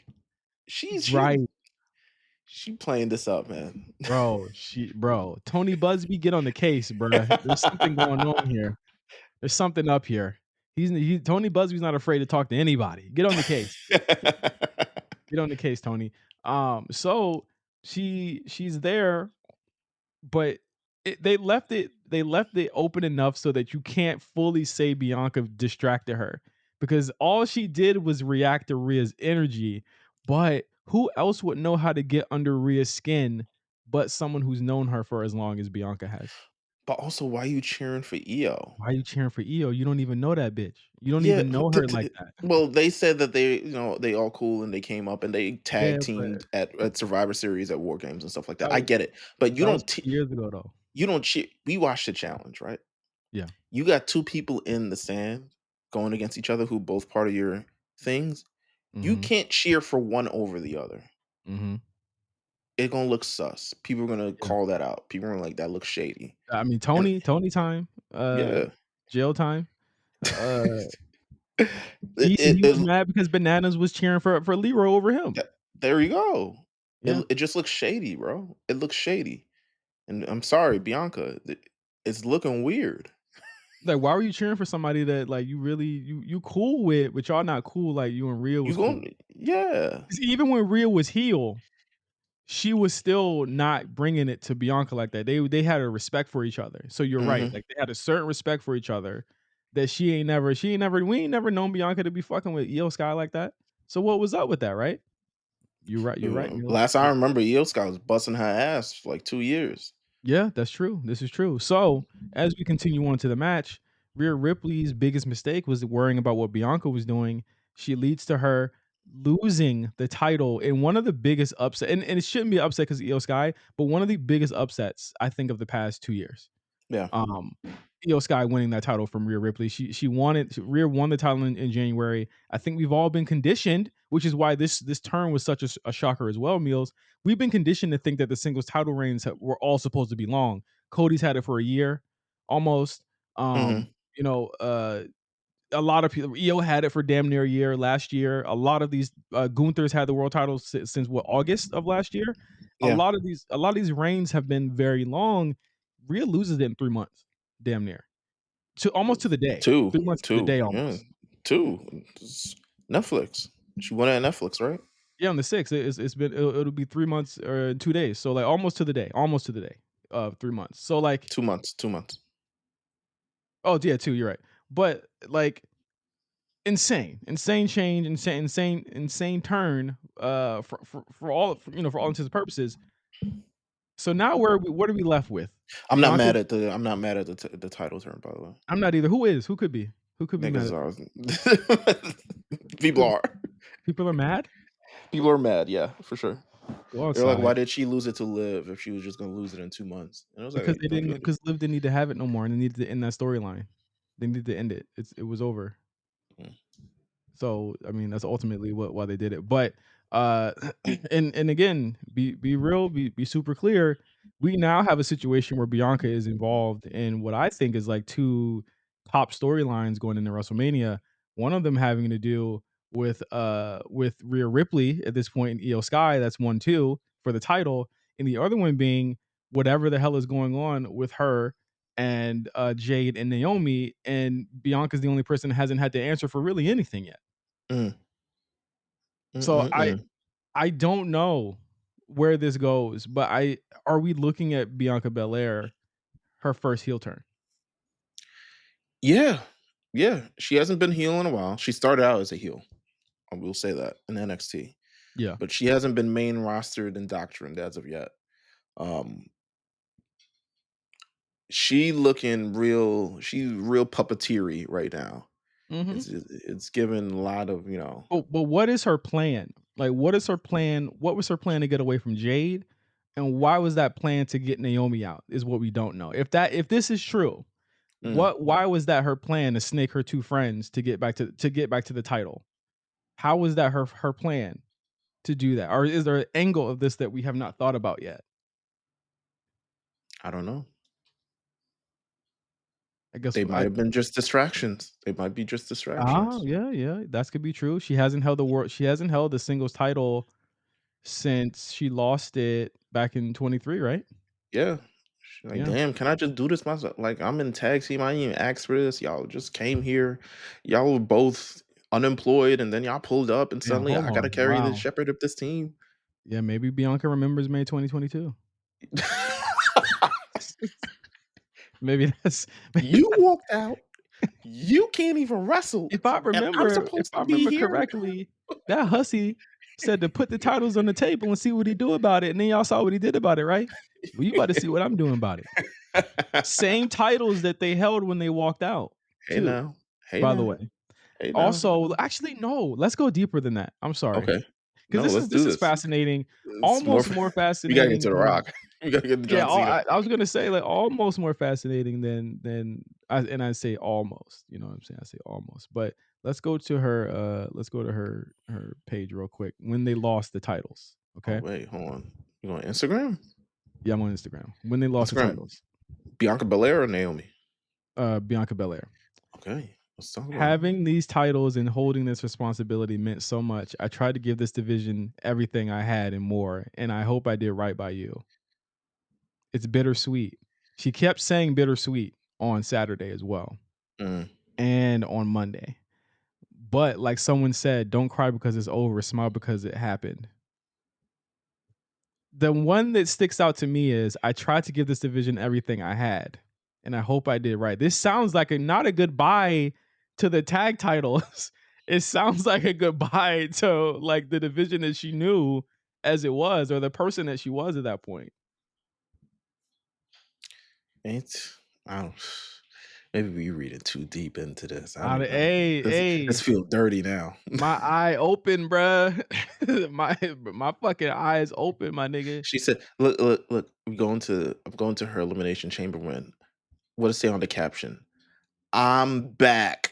She's right, she playing this up, man. bro. Tony Busby, get on the case, bruh. There's something going on here. There's something up here. Tony Busby's not afraid to talk to anybody. Get on the case. Get on the case, Tony. So she's there, but they left it open enough so that you can't fully say Bianca distracted her, because all she did was react to Rhea's energy. But who else would know how to get under Rhea's skin but someone who's known her for as long as Bianca has? But also, why you cheering for EO? Why are you cheering for Io? You don't even know that bitch. You don't Yeah, even know her like that. well, they said that they all cool and they came up and they Yeah, tag but teamed at Survivor Series at War Games and stuff like that. that I was get it, but that was 2 years ago though. you don't cheer. We watched the challenge, right? Yeah. You got two people in the sand going against each other who both part of your things. You Mhm. can't cheer for one over the other. Mhm. It's gonna look sus. People are gonna Yeah. call that out. People are like, "That looks shady." I mean, And Tony time, yeah. jail time. Uh, It he it was it mad because Bananas was cheering for Leroy over him. that there you go. Yeah. It just looks shady, bro. It looks shady. And I'm sorry, Bianca, it's looking weird. Like, why were you cheering for somebody that, like, you really you cool with, but y'all not cool like you and Rhea You was gon' cool? yeah. 'Cause even when Rhea was heel, she was still not bringing it to Bianca like that. They had a respect for each other. So you're right. Mhm. Like, they had a certain respect for each other that she ain't never we ain't never known Bianca to be fucking with Io Sky like that. So what was up with that, right? You're right, Meelz. Last I remember, Io Scott was busting her ass for like 2 years. Yeah, that's true. This is true. So, as we continue on to the match, Rhea Ripley's biggest mistake was worrying about what Bianca was doing. She leads to her losing the title in one of the biggest upset, and it shouldn't be an upset because Io Sky, but one of the biggest upsets I think of the past 2 years. Yeah. Um, Io Sky winning that title from Rhea Ripley. Rhea won the title in January. I think we've all been conditioned, which is why this turn was such a shocker as well, Meals. We've been conditioned to think that the singles title reigns were all supposed to be long. Cody's had it for a year almost. Mhm. You know, a lot of people Io had it for damn near a year last year. A lot of these Gunther's had the world title since what August of last year. Yeah. A lot of these reigns have been very long. Rhea loses it in 3 months, damn near to almost to the day. 2, 3 months to the 2, day yeah. almost. 2. It's Netflix. She won it on Netflix, right? Yeah, on the 6th. It's been it'll be 3 months or 2 days. So like almost to the day of 3 months. So like 2 months, 2 months. oh yeah, two. You're right. But like insane change, insane turn. For all for all intents and purposes. So now what are we left with? Bianca. I'm not mad at the title turn, by the way. I'm not either. Who is? Who could be? Who could be mad Niggas at? are Who people could? are. People are mad. People are mad, yeah, for sure. Go They're like, "Why outside did she lose it to Liv if she was just gonna lose it in 2 months?" And I was because like, they "Don't didn't you under." because Liv didn't need to have it no more, and they needed to end that storyline. They needed to end it. It was over. Mm, So, I mean, that's ultimately why they did it. But uh and again, be real, be super clear. We now have a situation where Bianca is involved in what I think is like two top storylines going into WrestleMania. One of them having to do with Rhea Ripley at this point in Io Sky, that's 1-2 for the title, and the other one being whatever the hell is going on with her and Jade and Naomi, and Bianca's the only person that hasn't had to answer for really anything yet. mm, mm, So mm, mm. I don't know where this goes, but I are we looking at Bianca Belair her first heel turn? Yeah. Yeah, she hasn't been heel in a while. She started out as a heel, I will say that, in NXT, Yeah. but she hasn't been main rostered and doctrined as of yet. Um, she's real puppeteering right now. Mhm. It's given a lot of, you know. But what is her plan? Like, what is her plan? What was her plan to get away from Jade? And why was that plan to get Naomi out is what we don't know. If this is true, Mm, why was that her plan to snake her two friends to get back to the title? How was that her plan to do that? Or is there an angle of this that we have not thought about yet? I don't know. I guess They might have been just distractions. They might be just distractions. Yeah, yeah, that could be true. She hasn't held the singles title since she lost it back in 23, right? Yeah. She's like, Yeah. "Damn, can I just do this myself? Like, I'm in tag team. I didn't even ask for this. Y'all just came here. Y'all were both unemployed, and then y'all pulled up, and Damn, suddenly hold I gotta on. carry the Wow. shepherd of this team." Yeah, maybe Bianca remembers May 2022. Maybe that's maybe You walked out. You can't even wrestle, and I'm if supposed I to be remember here? correctly, that hussy said to put the titles on the table and see what he do about it, and then y'all saw what he did about it, right? Well, you about to see what I'm doing about it. Same titles that they held when they walked out, Hey too, now. Hey by the now. way. Hey now. Also, actually, no, let's go deeper than that. I'm sorry, Okay. because No, let's this do is this. fascinating, It's more almost f more we gotta get fascinating to The than Rock. We gotta get to yeah, John Cena. I was gonna say, like, almost more fascinating than I say almost, you know what I'm saying? I say almost, but let's go to her page real quick when they lost the titles, Oh okay? wait, hold on. You on Instagram? Yeah, I'm on Instagram. When they lost the Instagram. titles, Bianca Belair or Naomi? Bianca Belair. Okay, let's talk about it. Having these titles and holding this responsibility meant so much. I tried to give this division everything I had and more, and I hope I did right by you. It's bittersweet. She kept saying bittersweet on Saturday as well Mm. and on Monday. But like someone said, don't cry because it's over, smile because it happened. The one that sticks out to me is I tried to give this division everything I had, and I hope I did right. This sounds like a not a goodbye to the tag titles. It sounds like a goodbye to like the division that she knew as it was, or the person that she was at that point. It's I don't. Maybe we reading too deep into this. I don't even know. Hey, This hey, feel dirty now. my eye open, bruh. my fucking eyes open, my nigga. She said, "Look, look, look. I'm going to her elimination chamber win. What does it say on the caption? I'm back.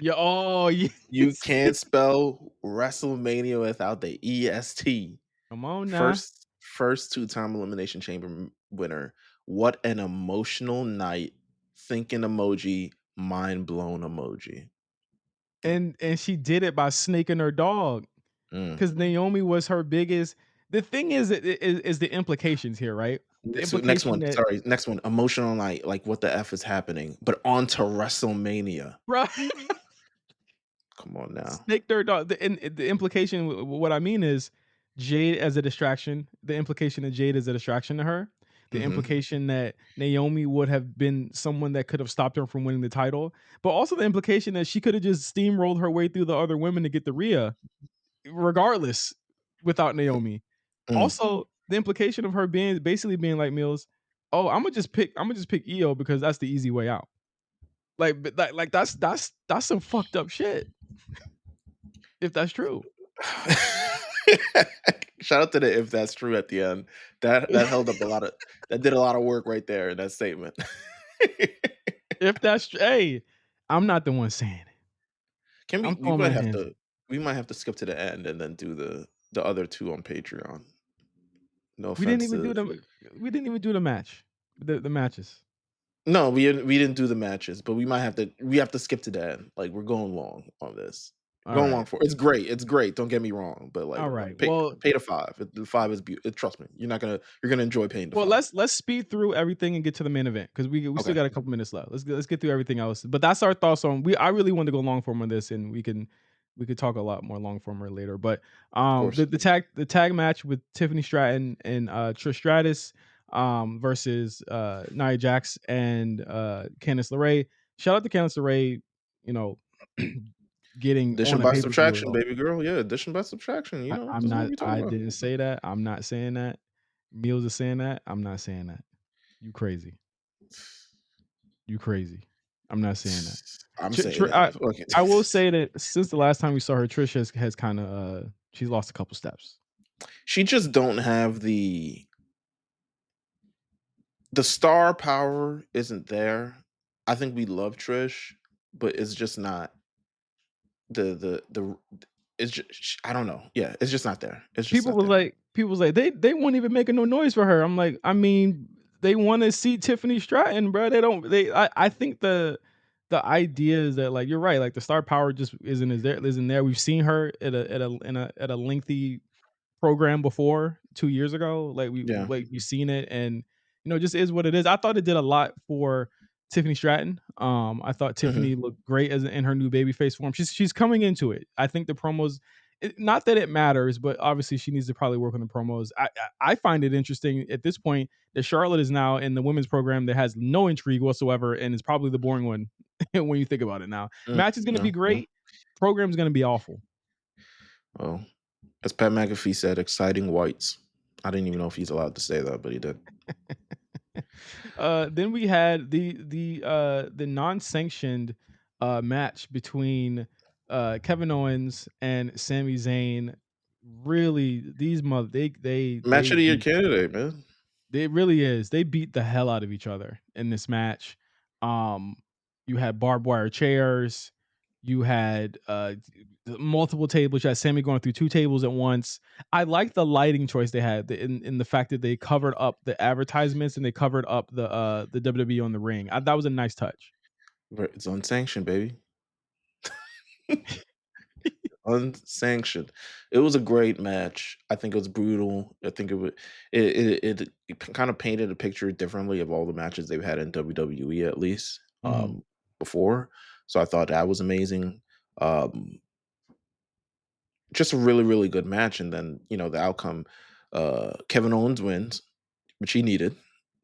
Yeah, oh You yes. can't spell WrestleMania without the EST. Come on now. First two-time elimination chamber winner. What an emotional night. Thinking emoji, mind blown emoji. And she did it by snaking her dog. Mm. 'Cause Naomi was her biggest. The thing is the implications here, right? The Next implication one. that Sorry, next one. Emotional night. Like what the f is happening? But on to WrestleMania. right, Come on now. snake their dog. The implication, what I mean is Jade as a distraction. The implication that Jade is a distraction to her. The Hmm. implication that Naomi would have been someone that could have stopped her from winning the title, but also the implication that she could have just steamrolled her way through the other women to get the Rhea, regardless, without Naomi. Mm. Also, the implication of her being basically being like Meelz, "Oh, I'm gonna just pick EO because that's the easy way out." Like, but like that's some fucked up shit if that's true. Shout out to the if that's true at the end. That held up a lot of that did a lot of work right there in that statement. If that's hey, I'm not the one saying it. Can I'm we throwing might my have hands up. to skip to the end and then do the other two on Patreon. No We didn't offense even to do the match, the matches. no, we didn't do the matches, but we have to skip to the end. Like we're going long on this. All Going right, long for it's great. It's great. Don't get me wrong, but like all right. Well, pay the five. The five is beautiful. Trust me, you're gonna enjoy paying the Well, five. let's speed through everything and get to the main event because we still Okay, got a couple minutes left. Let's get through everything else. But that's our thoughts on we. I really wanted to go long form on this, and we could talk a lot more long form later. But of course. the tag match with Tiffany Stratton and Trish Stratus versus Nia Jax and Candice LeRae. Shout out to Candice LeRae, you know, getting on Addition a by pay per view. subtraction, baby girl. Yeah, addition by subtraction. You know, I'm this is what not. we talking I about. didn't say that. I'm not saying that. Meals is saying that. I'm not saying that. You crazy. You crazy. I'm not saying that. I'm Tr saying Tr that. Okay. I will say that since the last time we saw her, Trish has kinda, she's lost a couple steps. She just don't have the star power isn't there. I think we love Trish, but it's just not the it's just I don't know. Yeah, it's just not there. It's just not there. People was like, "They won't even making no noise for her." I'm like, I mean, they wanna see Tiffany Stratton, bro. They don't I think the idea is that, like, you're right, like, the star power just isn't there. We've seen her at a lengthy program before 2 years ago. Yeah. We've seen it and, just is what it is. I thought it did a lot for Tiffany Stratton. I thought Mhm. Tiffany looked great as in her new babyface form. She's coming into it. I think the promos not that it matters, but obviously she needs to probably work on the promos. I find it interesting at this point that Charlotte is now in the women's program that has no intrigue whatsoever and is probably the boring one when you think about it now. Match is going to No, be no. great. Program is going to be awful. Well, as Pat McAfee said, exciting whites. I didn't even know if he's allowed to say that, but he did. Then we had the non-sanctioned match between Kevin Owens and Sami Zayn. Really, these mother Match of the year candidate, man. it really is. They beat the hell out of each other in this match. Um, you had barbed wire chairs. You had multiple tables. You had Sammy going through two tables at once. I like the lighting choice they had in the fact that they covered up the advertisements and they covered up the WWE on the ring. That was a nice touch. It's unsanctioned, baby. Unsanctioned. It was a great match. I think it was brutal. I think it kind of painted a picture differently of all the matches they've had in WWE at least Mhm. before. So I thought that was amazing. Um, just a really really good match, and then the outcome. Kevin Owens wins, which he needed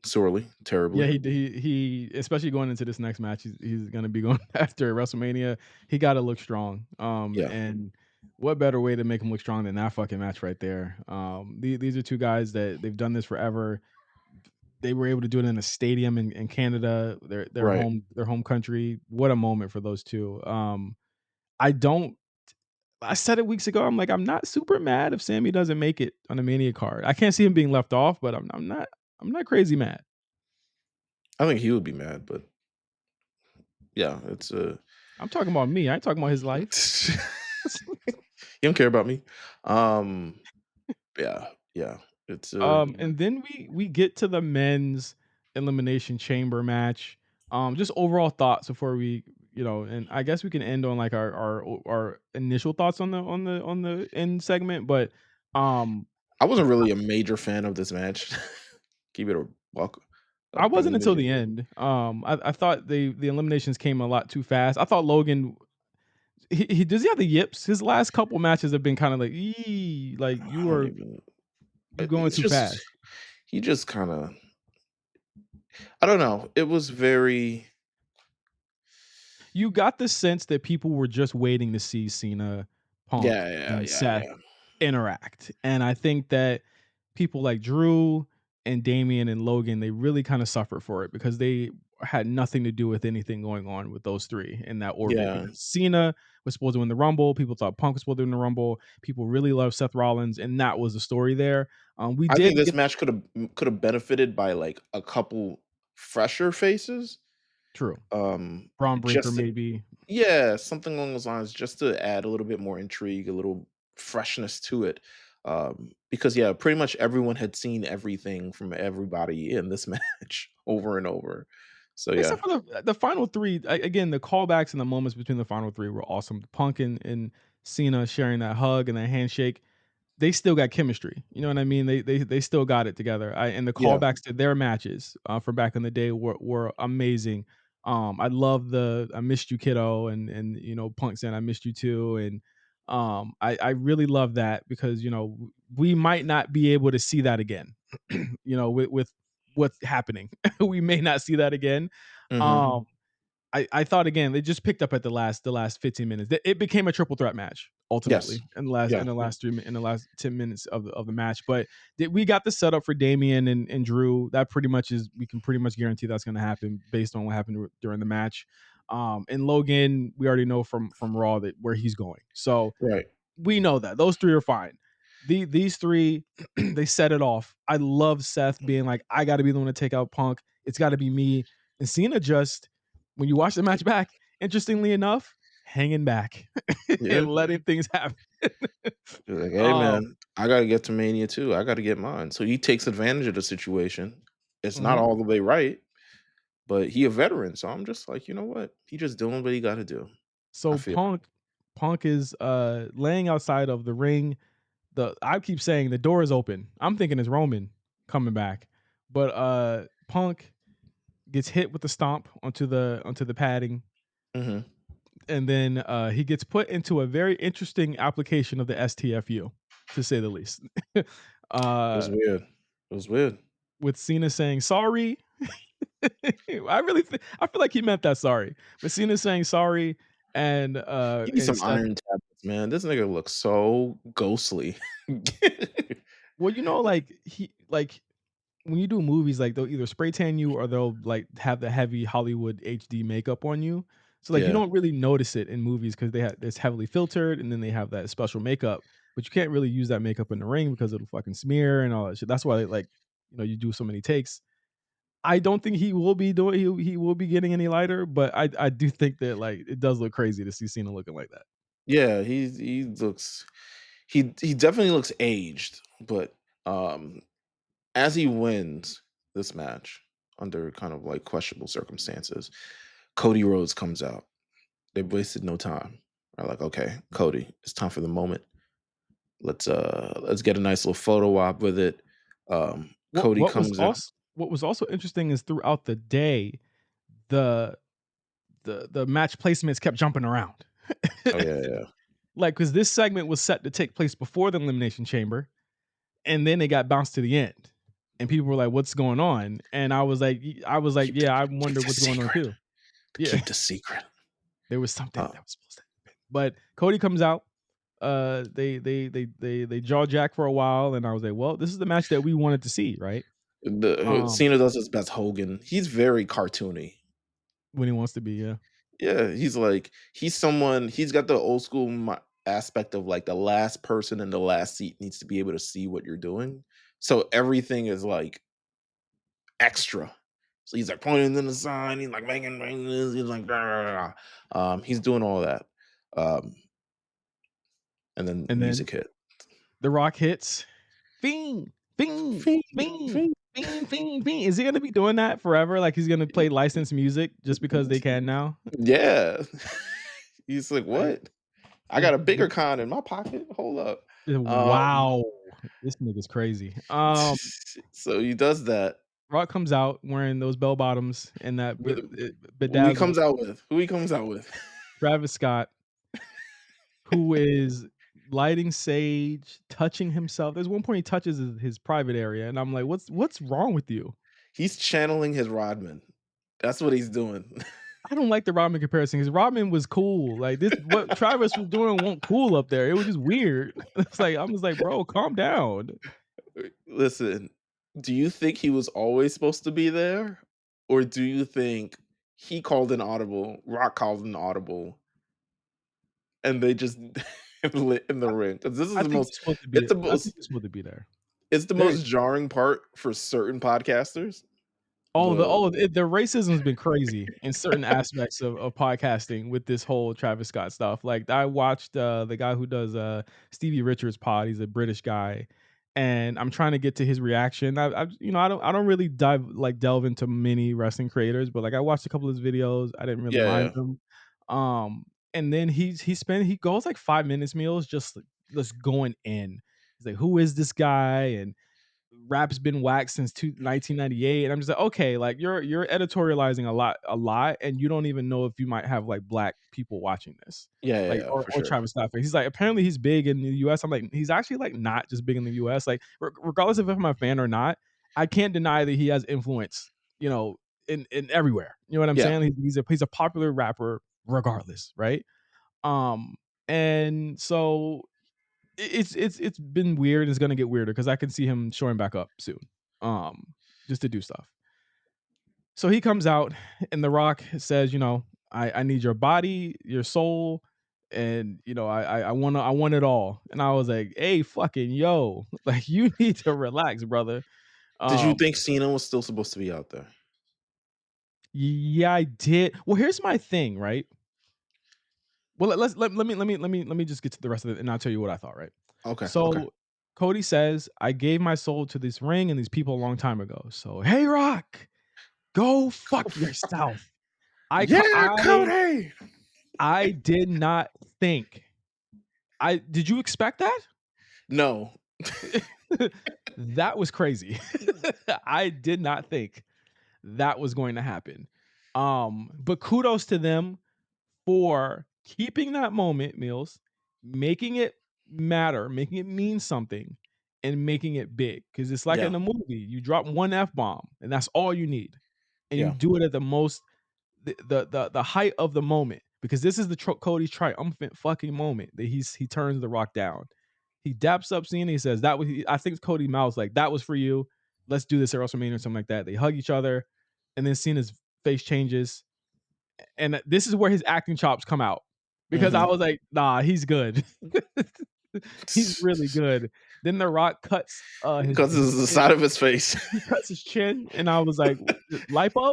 sorely, Yeah, terribly. he especially going into this next match, he's gonna be going after WrestleMania. He gotta look strong. Yeah, And what better way to make him look strong than that fucking match right there? These are two guys that they've done this forever. They were able to do it in a stadium in Canada, right. their home country. What a moment for those two. I don't I said it weeks ago. I'm like, I'm not super mad if Sammy doesn't make it on a Mania card. I can't see him being left off, but I'm not crazy mad. I think he would be mad, but yeah, it's I'm talking about me. I ain't talking about his life. you don't care about me. Um, yeah, yeah. It's And then we get to the men's elimination chamber match. Just overall thoughts before we, and I guess we can end on like our initial thoughts on the end segment. But um, I wasn't really a major fan of this match. Keep it a I buck wasn't with until you. the end. I thought the eliminations came a lot too fast. I thought Logan. He does he have the yips? His last couple matches have been kind of like, like I don't even. you going It's too just fast. he just kind of. I don't know. It was very. You got the sense that people were just waiting to see Cena, Punk, Yeah, yeah, and yeah, Seth yeah, interact, and I think that people like Drew and Damian and Logan, they really kinda suffered for it because they had nothing to do with anything going on with those 3 in that orbit, yeah. because Cena was supposed to win the Rumble, people thought Punk was supposed to win the Rumble, people really love Seth Rollins, and that was the story there. We I think did this get match could have benefited by like a couple fresher faces. True. Um, Braun Breaker just to, maybe. yeah, something along those lines, just to add a little bit more intrigue, a little freshness to it. Because yeah, pretty much everyone had seen everything from everybody in this match over and over. So yeah, Except for the final 3, again, the callbacks and the moments between the final 3 were awesome. Punk and Cena sharing that hug and that handshake, they still got chemistry. You know what I mean? They still got it together. And the yeah, callbacks to their matches, from back in the day were amazing. I love the "I missed you, kiddo," and Punk saying "I missed you too," and I really love that because we might not be able to see that again. With what's happening, we may not see that again. hmm, Um, I thought again they just picked up at the last 15 minutes. It became a triple threat match yes, ultimately in the last yeah, in the last in the last 10 minutes of the match. But we got the setup for Damian and Drew. That pretty much is we can pretty much guarantee that's going to happen based on what happened during the match. And Logan, we already know from Raw that where he's going. So right, we know that those 3 are fine. These 3, they set it off. I love Seth being like, I got to be the one to take out Punk. It's got to be me. And Cena just, when you watch the match back, interestingly enough, hanging back yeah. and letting things happen. He's like, hey um, man, I got to get to Mania too. I got to get mine. So he takes advantage of the situation. It's not mhm. all the way right, but he a veteran. So I'm just like, you know what? He just doing what he got to do. I So feel. Punk is laying outside of the ring. I keep saying the door is open. I'm thinking it's Roman coming back, but Punk gets hit with the stomp onto the padding, Hmm. and then he gets put into a very interesting application of the STFU, to say the least. It was uh, weird. It was weird. with Cena saying sorry. I feel like he meant that sorry. But Cena saying sorry and He needs and some Seth. iron tablets, man. This nigga looks so ghostly. Well, like like when you do movies, like they'll either spray tan you or they'll like have the heavy Hollywood HD makeup on you. So like you Yeah, don't really notice it in movies because it's heavily filtered and then they have that special makeup. But you can't really use that makeup in the ring because it'll fucking smear and all that shit. That's why you do so many takes. I don't think he will be doing he will be getting any lighter, but I do think that, like, it does look crazy to see Cena looking like that. Yeah, he looks he definitely looks aged, but, um, as he wins this match under kind of, like, questionable circumstances, Cody Rhodes comes out. They wasted no time. They're like, "Okay, Cody, it's time for the moment. Let's get a nice little photo op with it." Cody comes out. What was also interesting is throughout the day, the the match placements kept jumping around. Oh, yeah, yeah. Like, because this segment was set to take place before the Elimination Chamber, and then it got bounced to the end, and people were like, "What's going on?" And I was like, Keep the "Yeah, I keep wonder the what's going on secret. too." Yeah, Keep the secret. there was something Uh, that was supposed to happen. But Cody comes out. They jaw jack for a while, and I was like, "Well, this is the match that we wanted to see, right?" the Um, Cena does his best Hogan. He's very cartoony. when he wants to be, yeah. Yeah, he's like he's someone he's got the old school aspect of like the last person in the last seat needs to be able to see what you're doing. So everything is like extra. So he's like pointing in the sign, he's like making this, he's like "Grr." He's doing all that. Um, and then And then music hit. The Rock hits, "Fiend, fiend, Fiend, fiend, fiend. fiend, fiend, fiend." Is he gonna be doing that forever? Like, he's gonna play licensed music just because they can now? Yeah. He's like, Like, what? I the got a bigger the con in my pocket. Hold up. Um, wow. This nigga's crazy. so he does that. Rock comes out wearing those bell bottoms and that With who he bedazzled comes out with? Who he comes out with? Travis Scott, who is lighting sage, touching himself. There's one point he touches his private area, and I'm like, "What's wrong with you?" He's channeling his Rodman. That's what he's doing. I don't like the Rodman comparison because Rodman was cool. Like, this what Travis was doing wasn't cool up there. It was just weird. It's like, I was like, "Bro, calm down." Listen, do you think he was always supposed to be there? Or do you think he called an audible, Rock called an audible, and they just lit in the ring? Because this is I the think most he's supposed to be it's the I think most he's supposed to be there. it's the There most jarring part for certain podcasters. The the racism's been crazy in certain aspects of podcasting with this whole Travis Scott stuff. Like, I watched, the guy who does, Stevie Richards' pod, he's a British guy, and I'm trying to get to his reaction. I don't really delve into many wrestling creators, but, like, I watched a couple of his videos, I didn't really yeah, mind yeah. them. And then he goes, like, 5 minutes, Meals, just going in. He's like, "Who is this guy?" And rap's been waxed since 1998, and I'm just like, okay, like, you're editorializing a lot, and you don't even know if you might have like black people watching this, Yeah, yeah, like, yeah, for or sure. Travis Scott fans. He's like, apparently he's big in the US. I'm like, he's actually like not just big in the US. Like, regardless of if I'm a fan or not, I can't deny that he has influence, you know, in everywhere. You know what I'm Yeah. saying? He's a popular rapper regardless, right? Um, and so it's been weird. It's gonna get weirder because I can see him showing back up soon, just to do stuff. So he comes out, and The Rock says, "I need your body, your soul, and I want it all." And I was like, "Hey, fucking yo, like, you need to relax, brother." Did you Um, think Cena was still supposed to be out there? yeah, I did. Well, here's my thing, right? Well, let me just get to the rest of it, and I'll tell you what I thought, right? Okay, okay. So Cody says, "I gave my soul to this ring and these people a long time ago. So, hey, Rock, go fuck yourself." I ca- Yeah, Cody! I did not think. I did you expect that? No. That was crazy. I did not think that was going to happen. But kudos to them for keeping that moment, Meals, making it matter, making it mean something, and making it big. Because it's like Yeah, in a movie, you drop one F bomb, and that's all you need, and you yeah. do it at the most the height of the moment. Because this is the Cody's triumphant fucking moment that he turns the Rock down. He daps up Cena. He says that was I think Cody Miles like that was for you. Let's do this at WrestleMania or something like that. They hug each other, and then Cena's face changes, and this is where his acting chops come out because I Mhm. was like, nah, he's good. He's really good. Then The Rock cuts, Because his it's the chin side of his face. he cuts his chin, and I was like, lipo?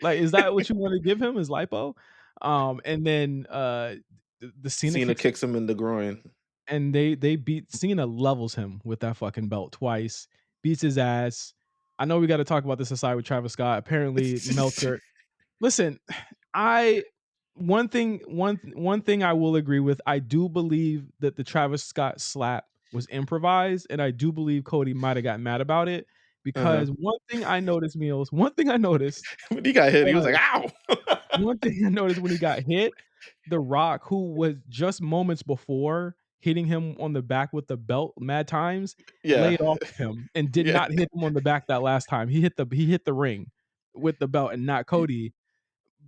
Like, is that what you wanna give him, is lipo?" And then, the Cena Cena kicks kicks him in the groin. and they beat Cena levels him with that fucking belt twice, beats his ass. I know we gotta talk about this aside with Travis Scott. Apparently, Meltzer listen, I one thing I will agree with, I do believe that the Travis Scott slap was improvised, and I do believe Cody might have got mad about it Uh-huh. because one thing I noticed, Meals, one thing I noticed When he got hit, he was like, was "Ow!" one thing I noticed when he got hit, The Rock, who was just moments before hitting him on the back with the belt mad times, Yeah. laid off of him and did Yeah. not hit him on the back that last time. He hit the ring with the belt and not Cody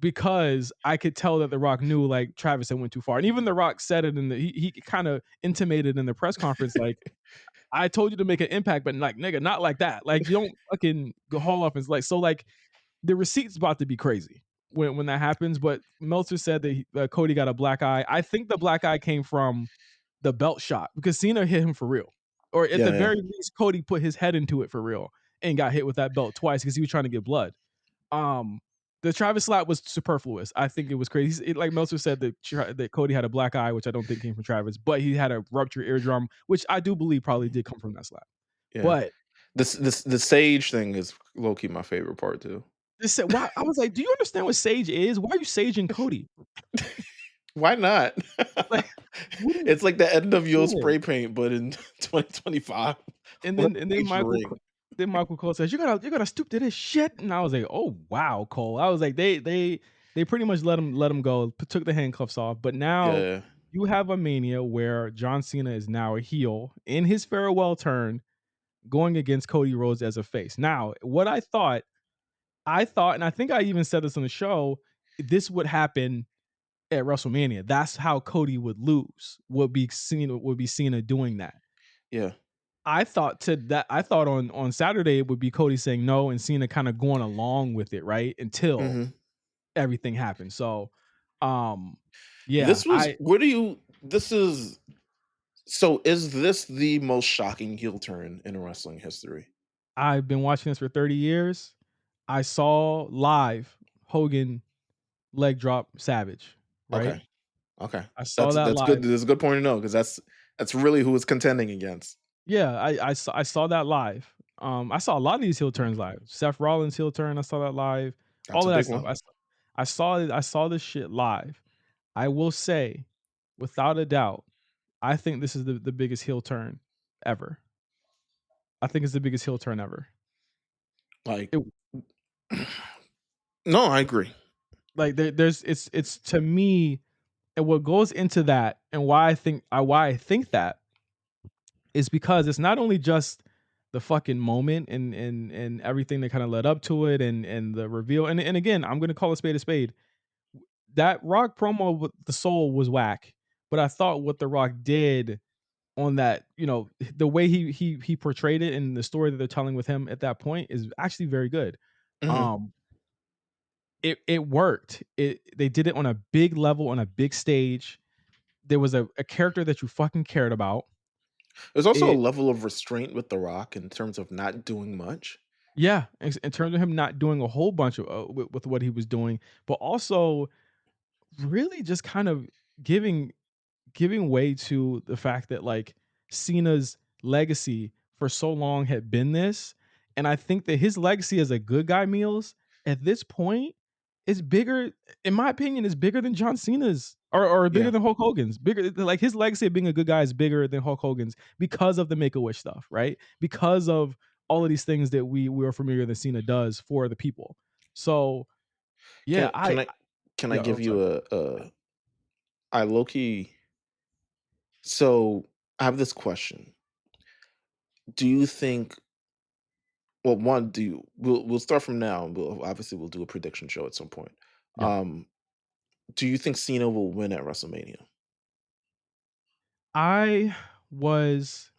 because I could tell that The Rock knew like Travis had went too far. And even The Rock said it in the he kind of intimated in the press conference like I told you to make an impact, but like nigga, not like that. Like you don't fucking go haul off and like so like the receipt's about to be crazy when that happens. But Meltzer said that Cody got a black eye. I think the black eye came from the belt shot because Cena hit him for real, or at Yeah, the yeah. very least, Cody put his head into it for real and got hit with that belt twice because he was trying to get blood. Um, the Travis slap was superfluous. I think it was crazy. Like Meltzer said that Cody had a black eye, which I don't think came from Travis, but he had a ruptured eardrum, which I do believe probably did come from that slap. Yeah. But This the sage thing is low key my favorite part too. this said, why I was like, do you understand what sage is? Why are you saging Cody? Why not? Like, what are It's like the end of your doing? spray paint, but in 2025 And on a then stage ring. Michael Cole says, you gotta stoop to this shit." And I was like, "Oh wow, Cole." I was like, they pretty much let him go, took the handcuffs off. But now Yeah. you have a mania where John Cena is now a heel in his farewell turn, going against Cody Rhodes as a face. Now, what I thought, and I think I even said this on the show, this would happen at WrestleMania. That's how Cody would lose. Would be Cena doing that. Yeah. I thought on Saturday it would be Cody saying no and Cena kind of going along with it, right? Until Mhm. everything happened. So um yeah, This was what do you this is so is this the most shocking heel turn in wrestling history? I've been watching this for 30 years. I saw live Hogan leg drop Savage, right? Okay. Okay. I saw that That's good. live. That's a good point to know because that's really who it's contending against. Yeah, I saw that live. I saw a lot of these heel turns live. Seth Rollins heel turn, I saw that live. That's All a of that big stuff. one. I saw this shit live. I will say, without a doubt, I think this is the biggest heel turn ever. I think it's the biggest heel turn ever. Like It no, I agree. like there's it's to me, and what goes into that, and why I think that is because it's not only just the fucking moment and everything that kind of led up to it and the reveal. And again, I'm gonna call a spade a spade. That Rock promo with the soul was whack, but I thought what the Rock did on that, the way he portrayed it in the story that they're telling with him at that point is actually very good. Mhm. Um, it worked. They did it on a big level on a big stage. There was a character that you fucking cared about. There's also a It level of restraint with The Rock in terms of not doing much. Yeah, in terms of him not doing a whole bunch of with what he was doing, but also really just kind of giving way to the fact that like Cena's legacy for so long had been this, and I think that his legacy as a good guy Meals at this point is bigger, in my opinion, is bigger than John Cena's or bigger Yeah. than Hulk Hogan's. Bigger like his legacy of being a good guy is bigger than Hulk Hogan's because of the Make a Wish stuff, right? Because of all of these things that we are familiar that Cena does for the people. So yeah, Can can I can I yeah, oh give sorry. you a I low key so I have this question. Do you think well one do you we'll start from now and we'll do a prediction show at some point. Yeah. Um do you think Cena will win at WrestleMania? I was,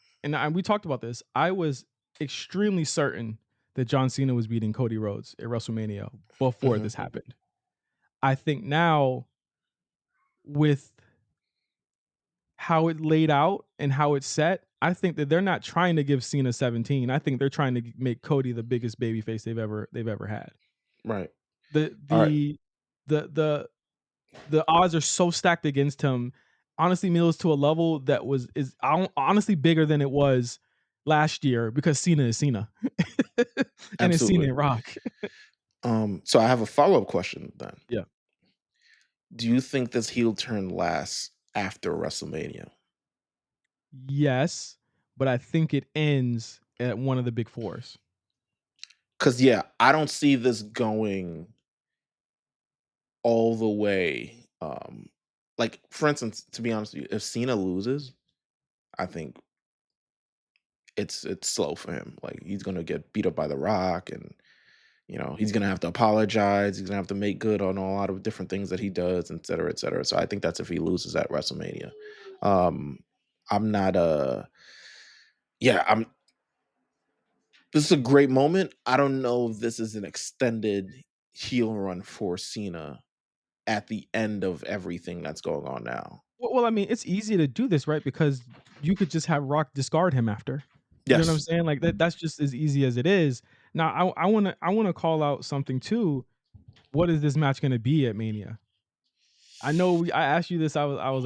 we talked about this. I was extremely certain that John Cena was beating Cody Rhodes at WrestleMania before Mhm. this happened. I think now with how it laid out and how it's set, I think that they're not trying to give Cena 17. I think they're trying to make Cody the biggest babyface they've ever had. Right. The All right. the the the the odds are so stacked against him. Honestly, Meelz to a level that is honestly bigger than it was last year because Cena is Cena, and it's Cena Absolutely. and Rock. So I have a follow-up question then. Yeah. Do you think this heel turn lasts after WrestleMania? Yes, but I think it ends at one of the big fours. Because yeah, I don't see this going all the way. Like for instance, to be honest with you, if Cena loses, I think it's slow for him. Like he's gonna get beat up by The Rock, and he's gonna have to apologize. He's gonna have to make good on a lot of different things that he does, et cetera, et cetera. So I think that's if he loses at WrestleMania. Um, I'm not yeah, I'm this is a great moment. I don't know if this is an extended heel run for Cena at the end of everything that's going on now. Well, I mean, it's easy to do this, right? Because you could just have Rock discard him after. You know what I'm Yes. saying? Like that's just as easy as it is. Now, I wanna call out something too. What is this match gonna be at Mania? I know I asked you this. I was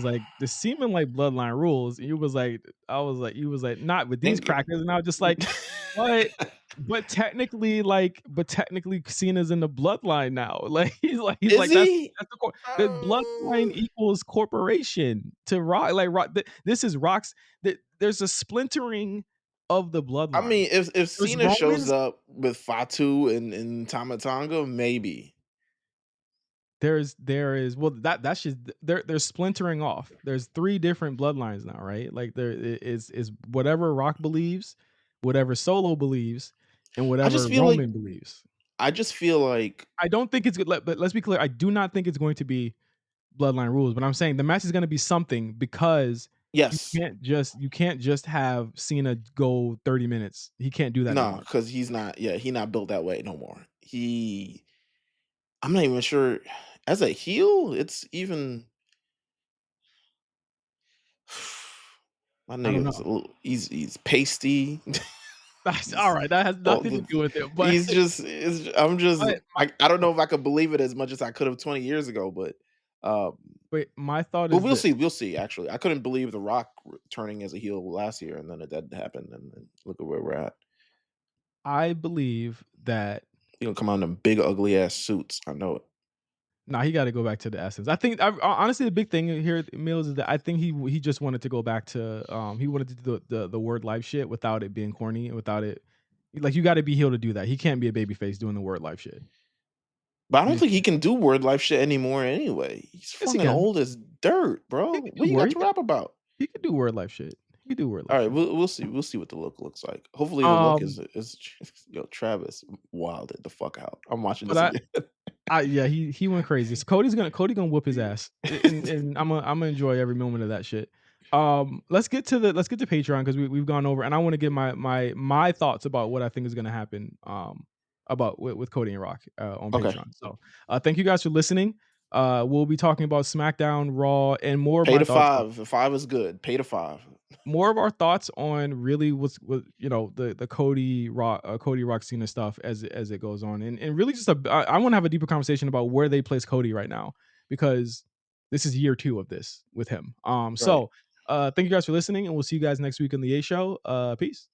like, "This seeming like Bloodline rules." And you was like, you was like, "Not with these Think crackers." And I was just like, "But but technically Cena's in the bloodline now." Like he's Is like that's he? that's the bloodline equals corporation to Rock. Like Rock, this is Rock's. There's a splintering of the I bloodline. mean, if There's Cena shows Romans. up with Fatu and Tama Tonga, maybe. There is well that's just they're splintering off. There's 3 different bloodlines now, right? Like there is whatever Rock believes, whatever Solo believes, and I just whatever feel like Roman believes. I just feel like I don't think it's good. But let's be clear. I do not think it's going to be bloodline rules. But I'm saying the match is going to be something because yes. you can't just have Cena go 30 minutes. He can't do that no No, more. because he not built that way no more. I'm not even sure as a heel, it's even my I don't nigga is a know. little he's pasty. That's all He's right. That has all nothing to the do with it. But he's just I'm just but I don't know if I could believe it as much as I could have 20 years ago, um my thought but is that we'll see, actually. I couldn't believe The Rock turning as a heel last year, and then it did happen, and then look at where we're at. I believe that He gonna come out in them big ugly ass suits. I know it. nah, he gotta go back to the essence. I think honestly, the big thing here at Meelz is that I think he just wanted to go back to, he wanted to do the word life shit without it being corny and without it like, you gotta be heel to do that. He can't be a babyface doing the word life shit. But I You don't just think he can do word life shit anymore anyway. He's yes, he fucking can. old as dirt, He bro. can What do you word got to rap about? he can do word life shit. He can do word All life right, shit. we'll see. We'll see what the look looks like. Hopefully, the look Um, is yo Travis wilded the fuck out. I'm watching but this again. yeah, he went crazy. So Cody gonna whoop his ass, and I'm gonna enjoy every moment of that shit. Let's get to Patreon because we've gone over, and I want to give my thoughts about what I think is gonna happen. About with Cody and Rock on Okay, Patreon. So thank you guys for listening. We'll be talking about SmackDown, Raw, and more of pay my to thoughts. five. If five is good, pay to five. More of our thoughts on really what the Cody Rock Cena stuff as it goes on, and really just I want to have a deeper conversation about where they place Cody right now because this is year 2 of this with him. Right. Thank you guys for listening, and we'll see you guys next week on the A Show. Peace.